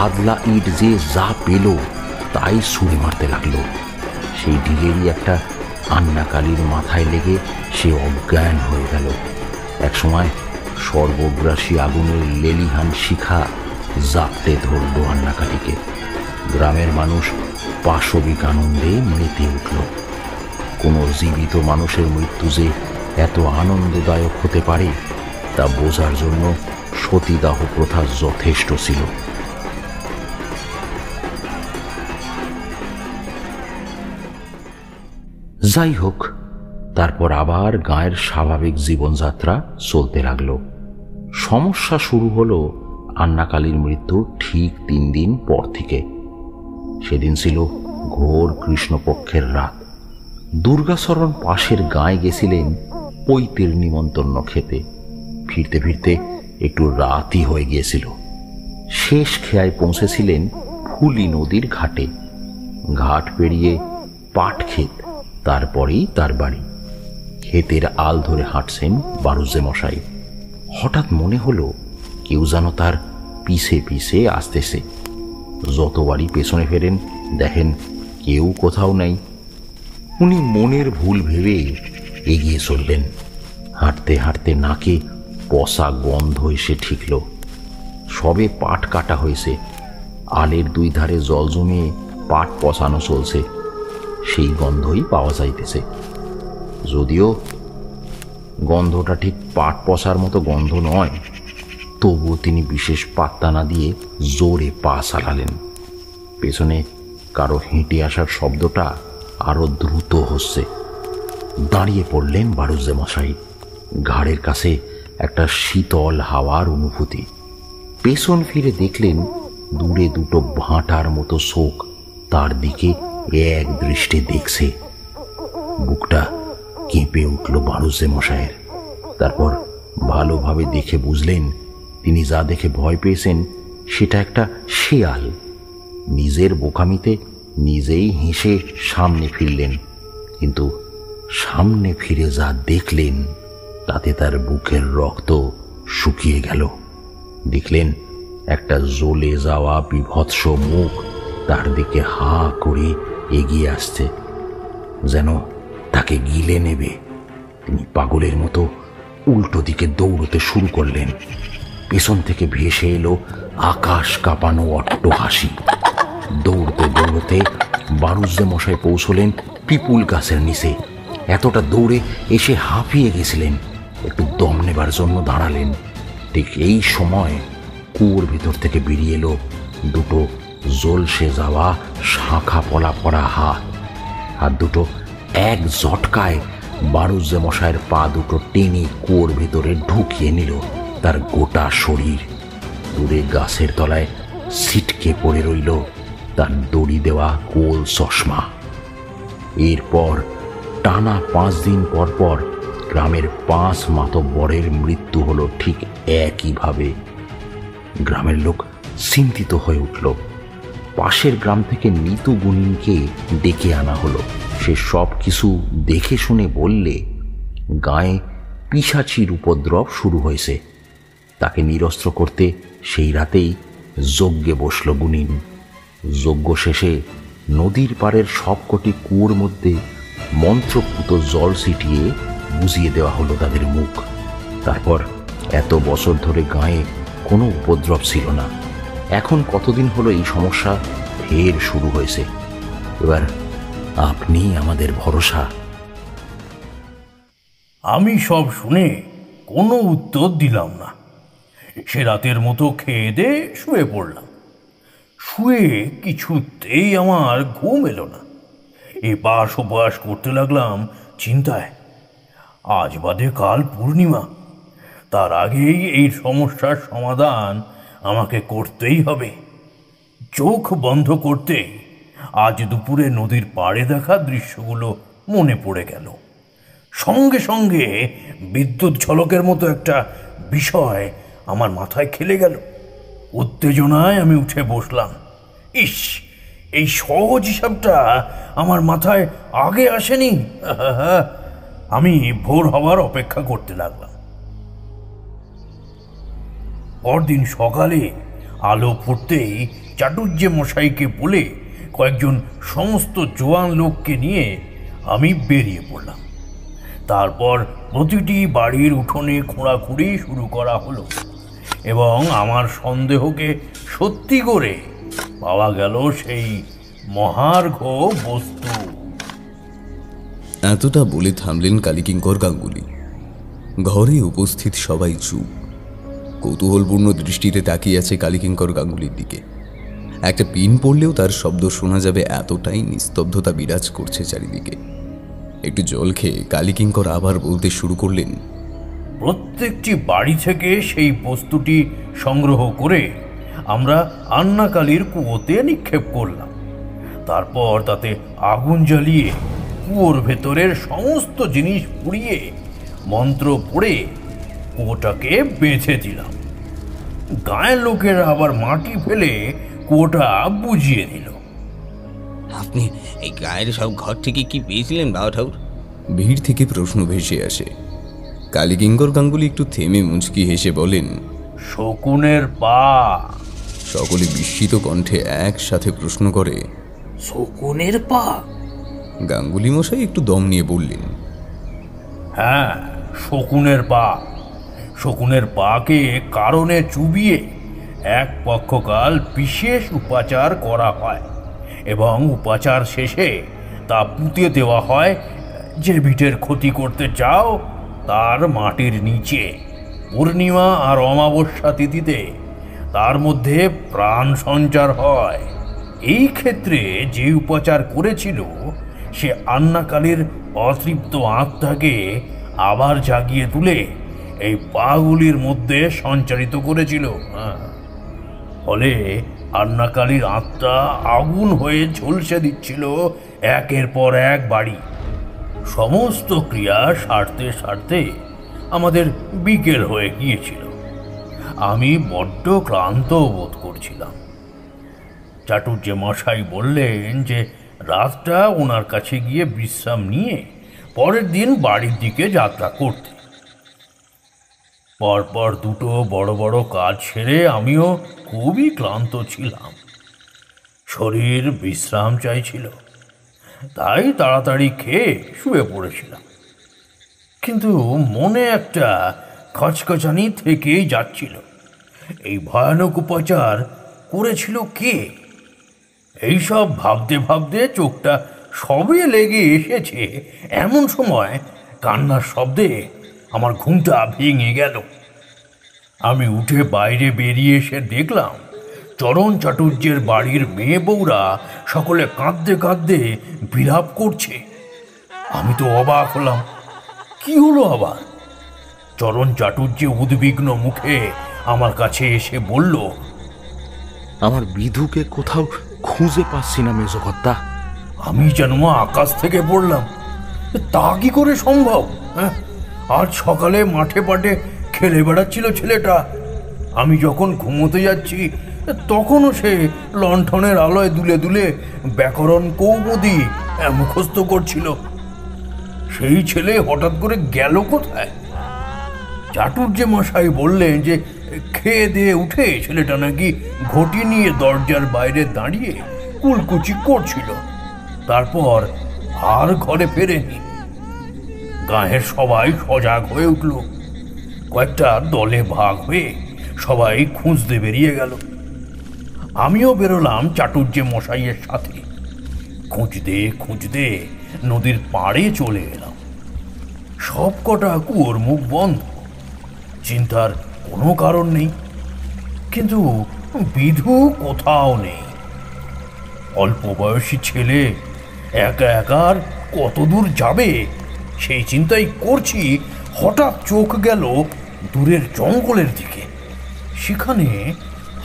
Speaker 8: আদলা ইট যে যা পেল তাই ছুঁড়ে মারতে লাগলো। সেই ঢিলেরই একটা আন্নাকালীর মাথায় লেগে সে অজ্ঞান হয়ে গেল। একসময় সর্বগ্রাসী আগুনের লেলিহান শিখা জাপটে ধরল আন্নাকালীকে। গ্রামের মানুষ পাশবিক আনন্দে মেতে উঠল। কোনো জীবিত মানুষের মৃত্যু যে এত আনন্দদায়ক হতে পারে তা বোঝার জন্য সতীদাহ প্রথা যথেষ্ট ছিল। যাই হোক, তারপর আবার গায়ের স্বাভাবিক জীবনযাত্রা চলতে লাগলো। সমস্যা শুরু হলো আন্নাকালীর মৃত্যুর ঠিক 3 দিন পর থেকে। সেদিন ছিল ঘোর কৃষ্ণপক্ষের রাত। দুর্গাচরণ পাশের গায়ে গেছিলেন পৈতের নিমন্ত্রণ খেতে। ফিরতে ফিরতে একটু রাতই হয়ে গিয়েছিল। শেষ খেয়ায় পৌঁছেছিলেন ফুলি নদীর ঘাটে। ঘাট পেরিয়ে পাট ক্ষেত, তারপরেই তার বাড়ি। ক্ষেতের আল ধরে হাঁটছেন বারুজ্জে মশাই। হঠাৎ মনে হলো কেউ যেন তার পিছে পিছে আসতেছে। যতবারই পেছনে ফেরেন দেখেন কেউ কোথাও নাই। উনি মনের ভুল ভেবে এগিয়ে চললেন। হাঁটতে হাঁটতে নাকে পচা গন্ধ এসে ঠিকল। সবে পাট কাটা হয়েছে, আলের দুই ধারে জল জমিয়ে পাট পচানো চলছে, সেই গন্ধই পাওয়া যাইতেছে। যদিও গন্ধটা ঠিক পাট পচার মতো গন্ধ নয়, তবুও তিনি বিশেষ পাত্তা না দিয়ে জোরে পা চালালেন। পেছনে কারো হেঁটে আসার শব্দটা আরো দ্রুত হচ্ছে। দাঁড়িয়ে পড়লেন বারুজ্জে মশাই। ঘাড়ের কাছে একটা শীতল হাওয়ার অনুভূতি। পেছন ফিরে দেখলেন দূরে দুটো ভাঁটার মতো শোক তার দিকে এক দৃষ্টে দেখছে। বুকটা কেঁপে উঠল বারুজ্জে মশাইয়ের। তারপর ভালোভাবে দেখে বুঝলেন তিনি যা দেখে ভয় পেয়েছেন সেটা একটা শেয়াল। নিজের বোকামিতে নিজেই হেসে সামনে ফিরলেন, কিন্তু সামনে ফিরে যা দেখলেন তাতে তার বুকের রক্ত শুকিয়ে গেল। দেখলেন একটা জ্বলে যাওয়া বিভৎস মুখ তার দিকে হা করে এগিয়ে আসছে, যেন তাকে গিলে নেবে। তিনি পাগলের মতো উল্টো দিকে দৌড়তে শুরু করলেন। পেছন থেকে ভেসে এলো আকাশ কাঁপানো অট্টহাসি। দৌড়তে দৌড়তে বারুজ্জে মশাই পৌঁছলেন পিপুল গাছের নিচে। এতটা দৌড়ে এসে হাঁপিয়ে গেছিলেন, একটু দম নেবার জন্য দাঁড়ালেন। ঠিক এই সময় কুয়োর ভিতর থেকে বেরিয়ে এলো দুটো জলসে যাওয়া শাখা পলা পড়া হাত দুটো এক ঝটকায় বারুজ্জে মশাইয়ের পা দুটো টেনে কুয়োর ভিতরে ঢুকিয়ে নিল তার গোটা শরীর। দূরে গাছের তলায় ছিটকে পড়ে রইল তার দড়ি দেওয়া গোল চশমা। এরপর টানা 5 দিন পর পর গ্রামের 5 মাতব্বরের মৃত্যু হলো ঠিক একইভাবে। গ্রামের লোক চিন্তিত হয়ে উঠল। পাশের গ্রাম থেকে নিতু গুণিনকে ডেকে আনা হলো। সে সব কিছু দেখে শুনে বললে গায়ে পিশাচির উপদ্রব শুরু হয়েছে। তাকে নিরস্ত্র করতে সেই রাতেই যজ্ঞে বসল গুণিন। যজ্ঞ শেষে নদীর পাড়ের সবকটি কুয়োর মধ্যে মন্ত্রপুত জল ছিটিয়ে বুঝিয়ে দেওয়া হলো তাদের মুখ। তারপর এত বছর ধরে গায়ে কোনো উপদ্রব ছিল না। এখন কতদিন হলো এই সমস্যা ফের শুরু হয়েছে। এবার আপনি আমাদের ভরসা।
Speaker 4: আমি সব শুনে কোনো উত্তর দিলাম না। সে রাতের মতো খেয়ে দে শুয়ে পড়লাম। শুয়ে কিছুতেই আমার ঘুম এলো না। এপাশ ওপাশ করতে লাগলাম চিন্তায়। আজ বাদে কাল পূর্ণিমা, তার আগেই এই সমস্যার সমাধান আমাকে করতেই হবে। চোখ বন্ধ করতেই আজ দুপুরে নদীর পাড়ে দেখা দৃশ্যগুলো মনে পড়ে গেল। সঙ্গে সঙ্গে বিদ্যুৎ ঝলকের মতো একটা বিষয় আমার মাথায় খেলে গেল। উত্তেজনায় আমি উঠে বসলাম। ইস, এই সহজ হিসাবটা আমার মাথায় আগে আসেনি। আমি ভোর হওয়ার অপেক্ষা করতে লাগলাম। পরদিন সকালে আলো ফুটতেই চাটুজ্জে মশাইকে বলে কয়েকজন সমস্ত জোয়ান লোককে নিয়ে আমি বেরিয়ে পড়লাম। তারপর প্রতিটি বাড়ির উঠোনে খোঁড়াখুঁড়ি শুরু করা হলো এবং আমার সন্দেহকে সত্যি করে পাওয়া গেল সেই মহার্ঘ বস্তু।
Speaker 2: এতটা বলে থামলেন কালীকিঙ্কর গাঙ্গুলি। ঘরে উপস্থিত সবাই চুপ, কৌতূহলপূর্ণ দৃষ্টিতে তাকিয়ে আছে কালীকিঙ্কর গাঙ্গুলির দিকে। একটা পিন পড়লেও তার শব্দ শোনা যাবে এতটাই নিস্তব্ধতা বিরাজ করছে চারিদিকে। একটু জল খেয়ে কালীকিঙ্কর আবার বলতে শুরু করলেন,
Speaker 4: প্রত্যেকটি বাড়ি থেকে সেই বস্তুটি সংগ্রহ করে আমরা আন্নাকালীর কুয়োতে নিক্ষেপ করলাম। তারপর তাতে আগুন জ্বালিয়ে কুয়োর ভেতরের সমস্ত জিনিস পুড়িয়ে মন্ত্র পড়ে কুয়োটাকে বেঁধে দিলাম। গায়ের লোকেরা আবার মাটি ফেলে কুয়োটা বুঝিয়ে দিল।
Speaker 5: আপনি এই গায়ের সব ঘর থেকে কি পেয়েছিলেন বাবা ঠাকুর?
Speaker 2: ভিড় থেকে প্রশ্ন ভেসে আসে। কালীকিঙ্কর গাঙ্গুলি একটু থেমে মুচকি হেসে বলেন,
Speaker 4: শকুনের পা।
Speaker 2: সকলে বিস্মিত কণ্ঠে একসাথে প্রশ্ন করে,
Speaker 3: শকুনের পা?
Speaker 2: গাঙ্গুলি মশাই একটু দম নিয়ে বললেন,
Speaker 4: হ্যাঁ, শকুনের পা। শকুনের পাকে কারণে চুবিয়ে এক পক্ষকাল বিশেষ উপাচার করা হয় এবং উপাচার শেষে তা পুঁতে দেওয়া হয়। যে ভিটের ক্ষতি করতে চাও তার মাটির নিচে পূর্ণিমা আর অমাবস্যা তিথিতে তার মধ্যে প্রাণ সঞ্চার হয়। এই ক্ষেত্রে যে উপাচার করেছিল সে আন্নাকালীর অতৃপ্ত আত্মাকে আবার জাগিয়ে তুলে এই পাগুলির মধ্যে সঞ্চারিত করেছিল। ফলে আন্নাকালীর আত্মা আগুন হয়ে ঝলসে দিচ্ছিল একের পর এক বাড়ি। সমস্ত ক্রিয়া সারতে সারতে আমাদের বিকেল হয়ে গিয়েছিল। আমি বড্ড ক্লান্ত বোধ করছিলাম। চাটুর্যে মশাই বললেন যে রাতটা ওনার কাছে গিয়ে বিশ্রাম নিয়ে পরের দিন বাড়ির দিকে যাত্রা করতে। পরপর দুটো বড় বড় কাজ সেরে আমিও খুবই ক্লান্ত ছিলাম। শরীর বিশ্রাম চাইছিল, তাই তাড়াতাড়ি খেয়ে শুয়ে পড়েছিলাম। কিন্তু মনে একটা খচখচানি থেকেই যাচ্ছিল। এই ভয়ানক উপাচার করেছিল কে? এইসব ভাবতে ভাবতে চোখটা সবে লেগে এসেছে এমন সময় কান্নার শব্দে আমার ঘুমটা ভেঙে গেল। আমি উঠে বাইরে বেরিয়ে এসে দেখলাম চরণ চাটুর্যের বাড়ির মেয়ে বউরা সকলে কাঁদতে কাঁদতে বিলাপ করছে। আমি তো অবাক হলাম, কি হলো আবার? চরণ চাটুর্য উদ্বিগ্ন মুখে আমার কাছে এসে বলল,
Speaker 8: আমার বিধুকে কোথাও খুঁজে পাচ্ছি না মেজকর্তা।
Speaker 4: আমি যেন আকাশ থেকে পড়লাম। তা কি করে সম্ভব? আজ সকালে মাঠে পাটে খেলে বেড়াচ্ছিল ছেলেটা। আমি যখন ঘুমোতে যাচ্ছি তখনও সে লণ্ঠনের আলোয় দুলে দুলে ব্যাকরণ কৌমুদি মুখস্থ করছিল। সেই ছেলে হঠাৎ করে গেল কোথায়? চাটুর্যে মশাই বললেন যে খেয়ে দিয়ে উঠে ছেলেটা নাকি ঘটি নিয়ে দরজার বাইরে দাঁড়িয়ে কুলকুচি করছিল, তারপর আর ঘরে ফেরেনি। গাঁয়ের সবাই সজাগ হয়ে উঠল। কয়েকটা দলে ভাগ হয়ে সবাই খুঁজতে বেরিয়ে গেল। আমিও বেরোলাম চাটুর্যে মশাইয়ের সাথে। খুঁজতে খুঁজতে নদীর পাড়ে চলে এলাম। সব কটা কুয়োর মুখ বন্ধ, চিন্তার কোনো কারণ নেই। কিন্তু বিধু কোথাও নেই। অল্প বয়সী ছেলে একা একার কত দূর যাবে সেই চিন্তাই করছি। হঠাৎ চোখ গেল দূরের জঙ্গলের দিকে। সেখানে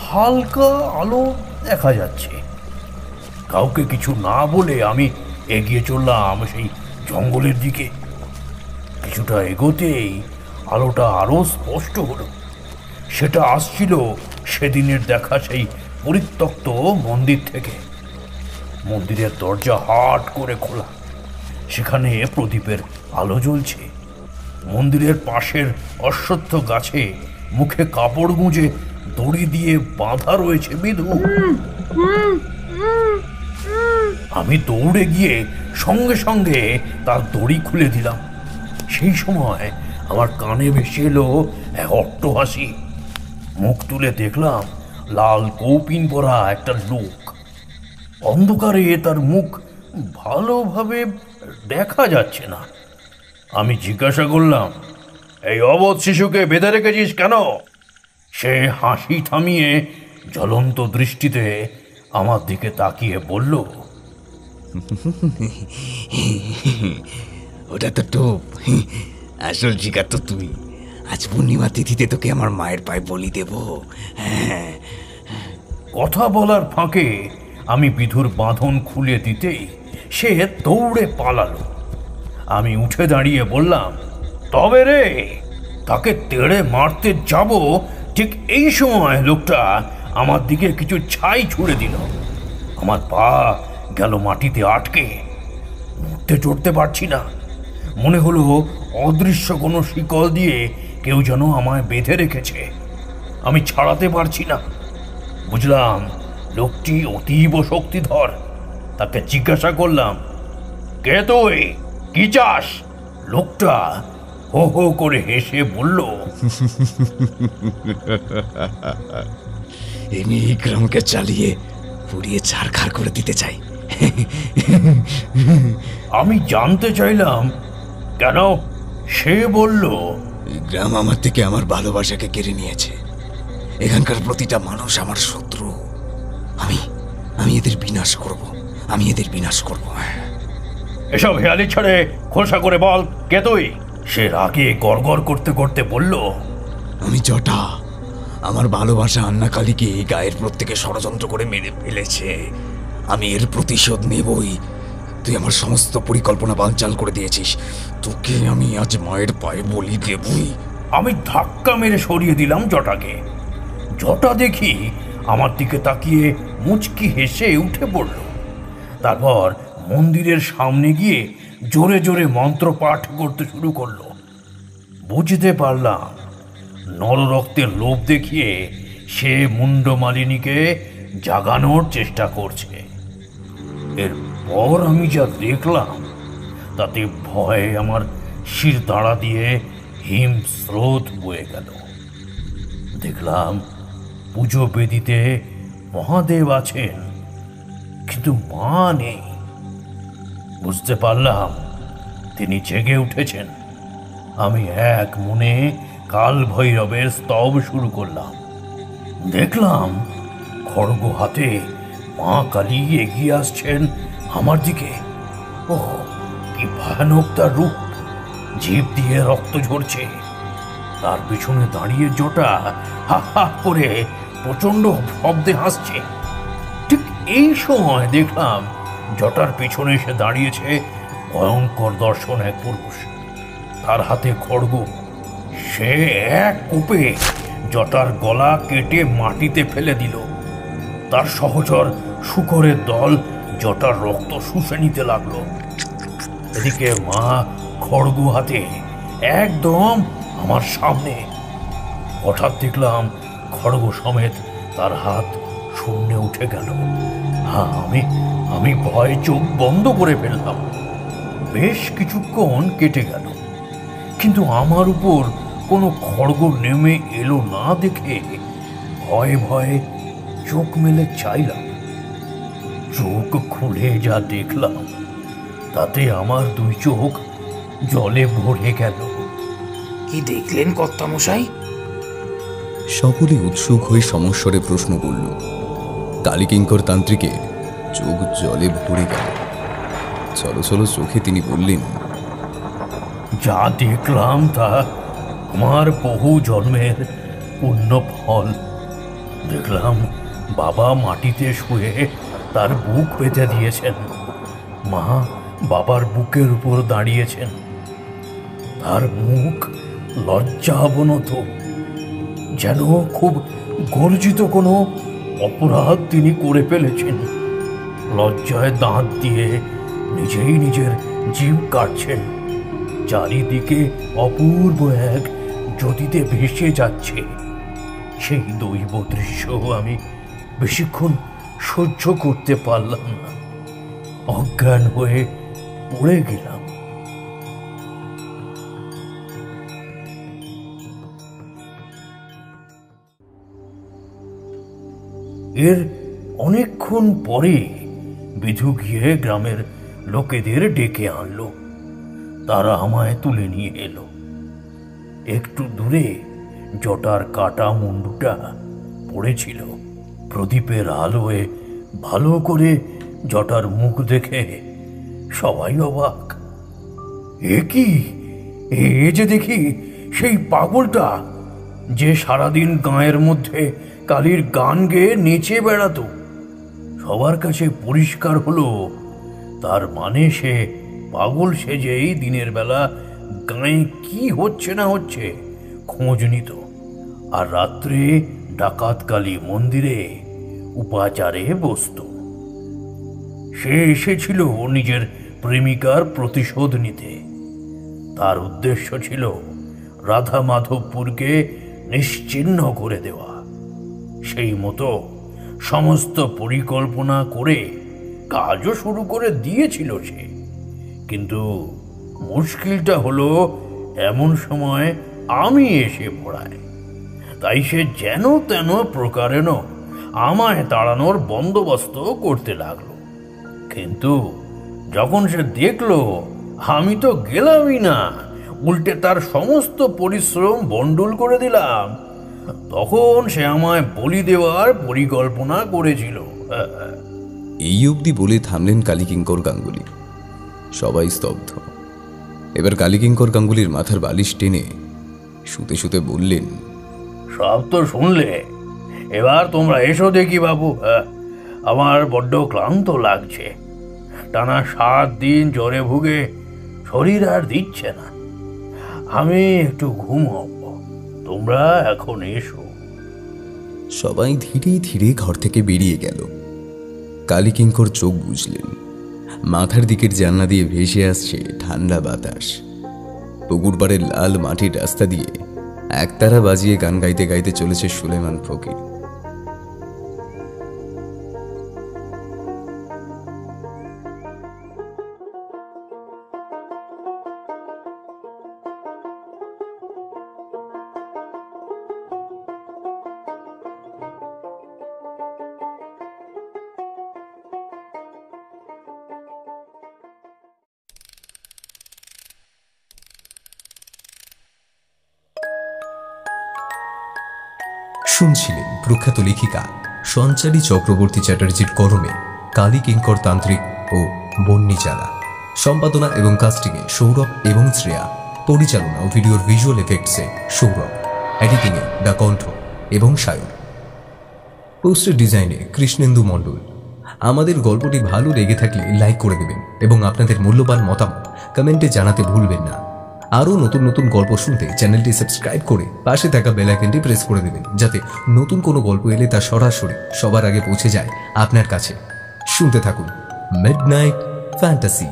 Speaker 4: হালকা আলো দেখা যাচ্ছে। কাউকে কিছু না বলে আমি এগিয়ে চললাম সেই জঙ্গলের দিকে। কিছুটা এগোতেই আলোটা আরো স্পষ্ট হলো। সেটা আসছিল সেদিনের দেখা সেই পরিত্যক্ত মন্দির থেকে। মন্দিরের দরজা হাট করে খোলা, সেখানে প্রদীপের আলো জ্বলছে। মন্দিরের পাশের অশ্বত্থ গাছে মুখে কাপড় গুঁজে দড়ি দিয়ে বাঁধা রয়েছে বিধু। আমি দৌড়ে গিয়ে সঙ্গে সঙ্গে তার দড়ি খুলে দিলাম। সেই সময় আমার কানে ভেসে এলো এক অট্টহাসি। মুখ তুলে দেখলাম লাল কৌপিন পরা একটা লোক। অন্ধকারে তার মুখ ভালোভাবে দেখা যাচ্ছে না। আমি জিজ্ঞাসা করলাম, এই অবধ শিশুকে বেঁধে রেখেছিস কেন? সে হাসি থামিয়ে জ্বলন্ত দৃষ্টিতে আমার দিকে তাকিয়ে বলল,
Speaker 5: ওটা তো টোপ, আসল শিকার তো তুই। আজ পূর্ণিমা তিথিতে তোকে আমার মায়ের পায়ে বলি দেব।
Speaker 4: কথা বলার ফাঁকে আমি বিধুর বাঁধন খুলে দিতেই সে দৌড়ে পালালো। আমি উঠে দাঁড়িয়ে বললাম, তবে রে, তাকে তেড়ে মারতে যাব ঠিক এই সময় লোকটা আমার দিকে কিছু ছাই ছুঁড়ে দিল। আমার পা গেল মাটিতে আটকে। উঠতে চড়তে পারছি না। মনে হলো অদৃশ্য কোনো শিকল দিয়ে কেউ যেন আমায় বেঁধে রেখেছে। আমি ছাড়াতে পারছি না। বুঝলাম লোকটি অতীব শক্তিধর। তাকে জিজ্ঞাসা করলাম, কে তুই, কি চাস? লোকটা হো হো করে হেসে বলল,
Speaker 2: ইনি এই গ্রামকে চালিয়ে পুড়িয়ে ছারখার করে দিতে চাই।
Speaker 4: আমি জানতে চাইলাম কেন? সে বলল,
Speaker 2: এই গ্রাম আমার থেকে আমার ভালোবাসাকে কেড়ে নিয়েছে। এখানকার প্রতিটা মানুষ আমার শত্রু। আমি এদের বিনাশ করব, আমি এদের বিনাশ করব।
Speaker 4: এসব হেয়ালি ছেড়ে খোলসা করে বল, কে তুই? সে রাগে গড়গড় করতে করতে বলল,
Speaker 2: আমি জটা। আমার ভালোবাসা আন্নাকালীকে এই গায়ের প্রত্যেকে ষড়যন্ত্র করে মেরে ফেলেছে। আমি এর প্রতিশোধ নেবই। তুই আমার সমস্ত পরিকল্পনা বানচাল করে দিয়েছিস। তোকে আমি আজ মায়ের পায়ে বলি দেবই।
Speaker 4: আমি ধাক্কা মেরে সরিয়ে দিলাম জটাকে। জটা দেখি আমার দিকে তাকিয়ে মুচকি হেসে উঠে পড়ল। তারপর মন্দিরের সামনে গিয়ে জোরে জোরে মন্ত্র পাঠ করতে শুরু করলো। বুঝতে পারলাম নররক্তের লোভ দেখিয়ে সে মুন্ডমালিনীকে জাগানোর চেষ্টা করছে। এরপর আমি যা দেখলাম তাতে ভয়ে আমার শির দাঁড়া দিয়ে হিম স্রোত বয়ে গেল। দেখলাম পুজো বেদিতে মহাদেব আছেন, কিন্তু মা নেই। বুঝতে পারলাম তিনি জেগে উঠেছেন। আমি এক মনে কাল ভৈরবের স্তব শুরু করলাম। দেখলাম খড়গ হাতে মা কালী এগিয়ে আসছেন আমার দিকে। ওহ, কি ভয়ানক তার রূপ! জিভ দিয়ে রক্ত ঝরছে। তার পিছনে দাঁড়িয়ে জটা হা হা করে প্রচন্ড শব্দে হাসছে। ঠিক এই সময় দেখলাম জটার পিছনে এসে দাঁড়িয়েছে ভয়ঙ্কর দর্শন এক পুরুষ। তার হাতে খড়গ। সে এক কোপে জটার গলা কেটে মাটিতে ফেলে দিল। তার সহচর শূকরের দল জটার রক্ত শুষে নিতে লাগলো। এদিকে মা খড়গ হাতে একদম আমার সামনে। হঠাৎ দেখলাম খড়গ সমেত তার হাত শূন্যে উঠে গেল। আমি ভয়ে চোখ বন্ধ করে ফেললাম। বেশ কিছুক্ষণ কেটে গেল, কিন্তু আমার উপর কোনো খড়গ নেমে এলো না দেখে ভয়ে ভয়ে চোখ মেলে চাইলাম। চোখ খুলে যা দেখলাম তাতে আমার দুই চোখ জলে ভরে গেল।
Speaker 3: কি দেখলেন কর্তামশাই?
Speaker 2: সকলে উৎসুক হয়ে সমস্বরে প্রশ্ন করল। কালীকিঙ্কর তান্ত্রিকের চোখ জলে ভরে গেল। চলো চোখে তিনি বললেন,
Speaker 4: যা দেখলাম তা আমার বহু জন্মের পুণ্য ফল। দেখলাম বাবা মাটিতে শুয়ে তার বুক পেতে দিয়েছেন। মা বাবার বুকের উপর দাঁড়িয়েছেন। তার মুখ লজ্জাবনত, যেন খুব গর্জিত কোনো অপরাধ তিনি করে ফেলেছেন। লজ্জায় দাঁত দিয়ে নিজেই নিজের জীব কাটছেন। চারিদিকে অপূর্ব এক জ্যোতিতে ভেসে যাচ্ছে। সেই দৈব দৃশ্য আমি বেশিক্ষণ সহ্য করতে পারলাম না। অজ্ঞান হয়ে পড়ে গেলাম। এর অনেকক্ষণ পরে বিধু গিয়ে গ্রামের লোকেদের ডেকে আনলো। তারা আমায় তুলে নিয়ে এলো। একটু দূরে জটার কাটা মুন্ডুটা পড়েছিল। প্রদীপের আলোয় ভালো করে জটার মুখ দেখে সবাই অবাক। এ কি? এ যে দেখি সেই পাগলটা যে সারাদিন গাঁয়ের মধ্যে কালীর গান গেয়ে নেচে বেড়াতো। সবার কাছে পরিষ্কার হলো তার মানে সে পাগল সেজেই দিনের বেলা গাঁয়ে কি হচ্ছে না হচ্ছে খোঁজ নিত, আর রাত্রে ডাকাত কালী মন্দিরে উপাচারে বসত। সে এসেছিল নিজের প্রেমিকার প্রতিশোধ নিতে। তার উদ্দেশ্য ছিল রাধা মাধবপুরকে নিশ্চিহ্ন করে দেওয়া। সেই মতো সমস্ত পরিকল্পনা করে কাজও শুরু করে দিয়েছিল সে। কিন্তু মুশকিলটা হলো এমন সময় আমি এসে পড়াই। তাই সে যেন তেন প্রকারেণ আমায় তাড়ানোর বন্দোবস্ত করতে লাগলো। কিন্তু যখন সে দেখলো আমি তো গেলামই না, উল্টে তার সমস্ত পরিশ্রম বন্ডুল করে দিলাম, তখন সে আমায় বলি দেওয়ার পরিকল্পনা করেছিল।
Speaker 2: এই অবধি বলে থামলেন কালীকিঙ্কর গাঙ্গুলি। সবাই স্তব্ধ। এবার কালীকিঙ্কর গাঙ্গুলির মাথার বালিশ টেনে শুতে শুতে বললেন,
Speaker 4: সব তো শুনলে, এবার তোমরা এসো দেখি বাবু। আমার বড্ড ক্লান্ত লাগছে, টানা 7 দিন জ্বরে ভুগে শরীর আর দিচ্ছে না। আমি একটু ঘুমাবো, তোমরা এখন এসো।
Speaker 2: সবাই ধীরে ধীরে ঘর থেকে বেরিয়ে গেল। কালীকিঙ্কর চোখ বুঝলেন। মাথার দিকের জানলা দিয়ে ভেসে আসছে ঠান্ডা বাতাস। পুকুর পাড়ের লাল মাটির রাস্তা দিয়ে একতারা বাজিয়ে গান গাইতে গাইতে চলেছে সুলেমান ফকির।
Speaker 1: শুনছিলেন প্রখ্যাত লেখিকা সঞ্চারী চক্রবর্তী চ্যাটার্জির কলমে কালীকিঙ্কর তান্ত্রিক ও বন্যিচালা। সম্পাদনা এবং কাস্টিংয়ে সৌরভ এবং শ্রেয়া। পরিচালনা ও ভিডিওর ভিজুয়াল এফেক্টসে সৌরভ। এডিটিংয়ে দ্য কণ্ঠ এবং সায়র। পোস্টার ডিজাইনে কৃষ্ণেন্দু মণ্ডল। আমাদের গল্পটি ভালো লেগে থাকলে লাইক করে দেবেন এবং আপনাদের মূল্যবান মতামত কমেন্টে জানাতে ভুলবেন না। আরও নতুন নতুন গল্প শুনতে চ্যানেলটি সাবস্ক্রাইব করে পাশে থাকা বেল আইকনটি প্রেস করে দেবেন, যাতে নতুন কোনো গল্প এলে তা সরাসরি সবার আগে পৌঁছে যায় আপনার কাছে। শুনতে থাকুন মিডনাইট ফ্যান্টাসি।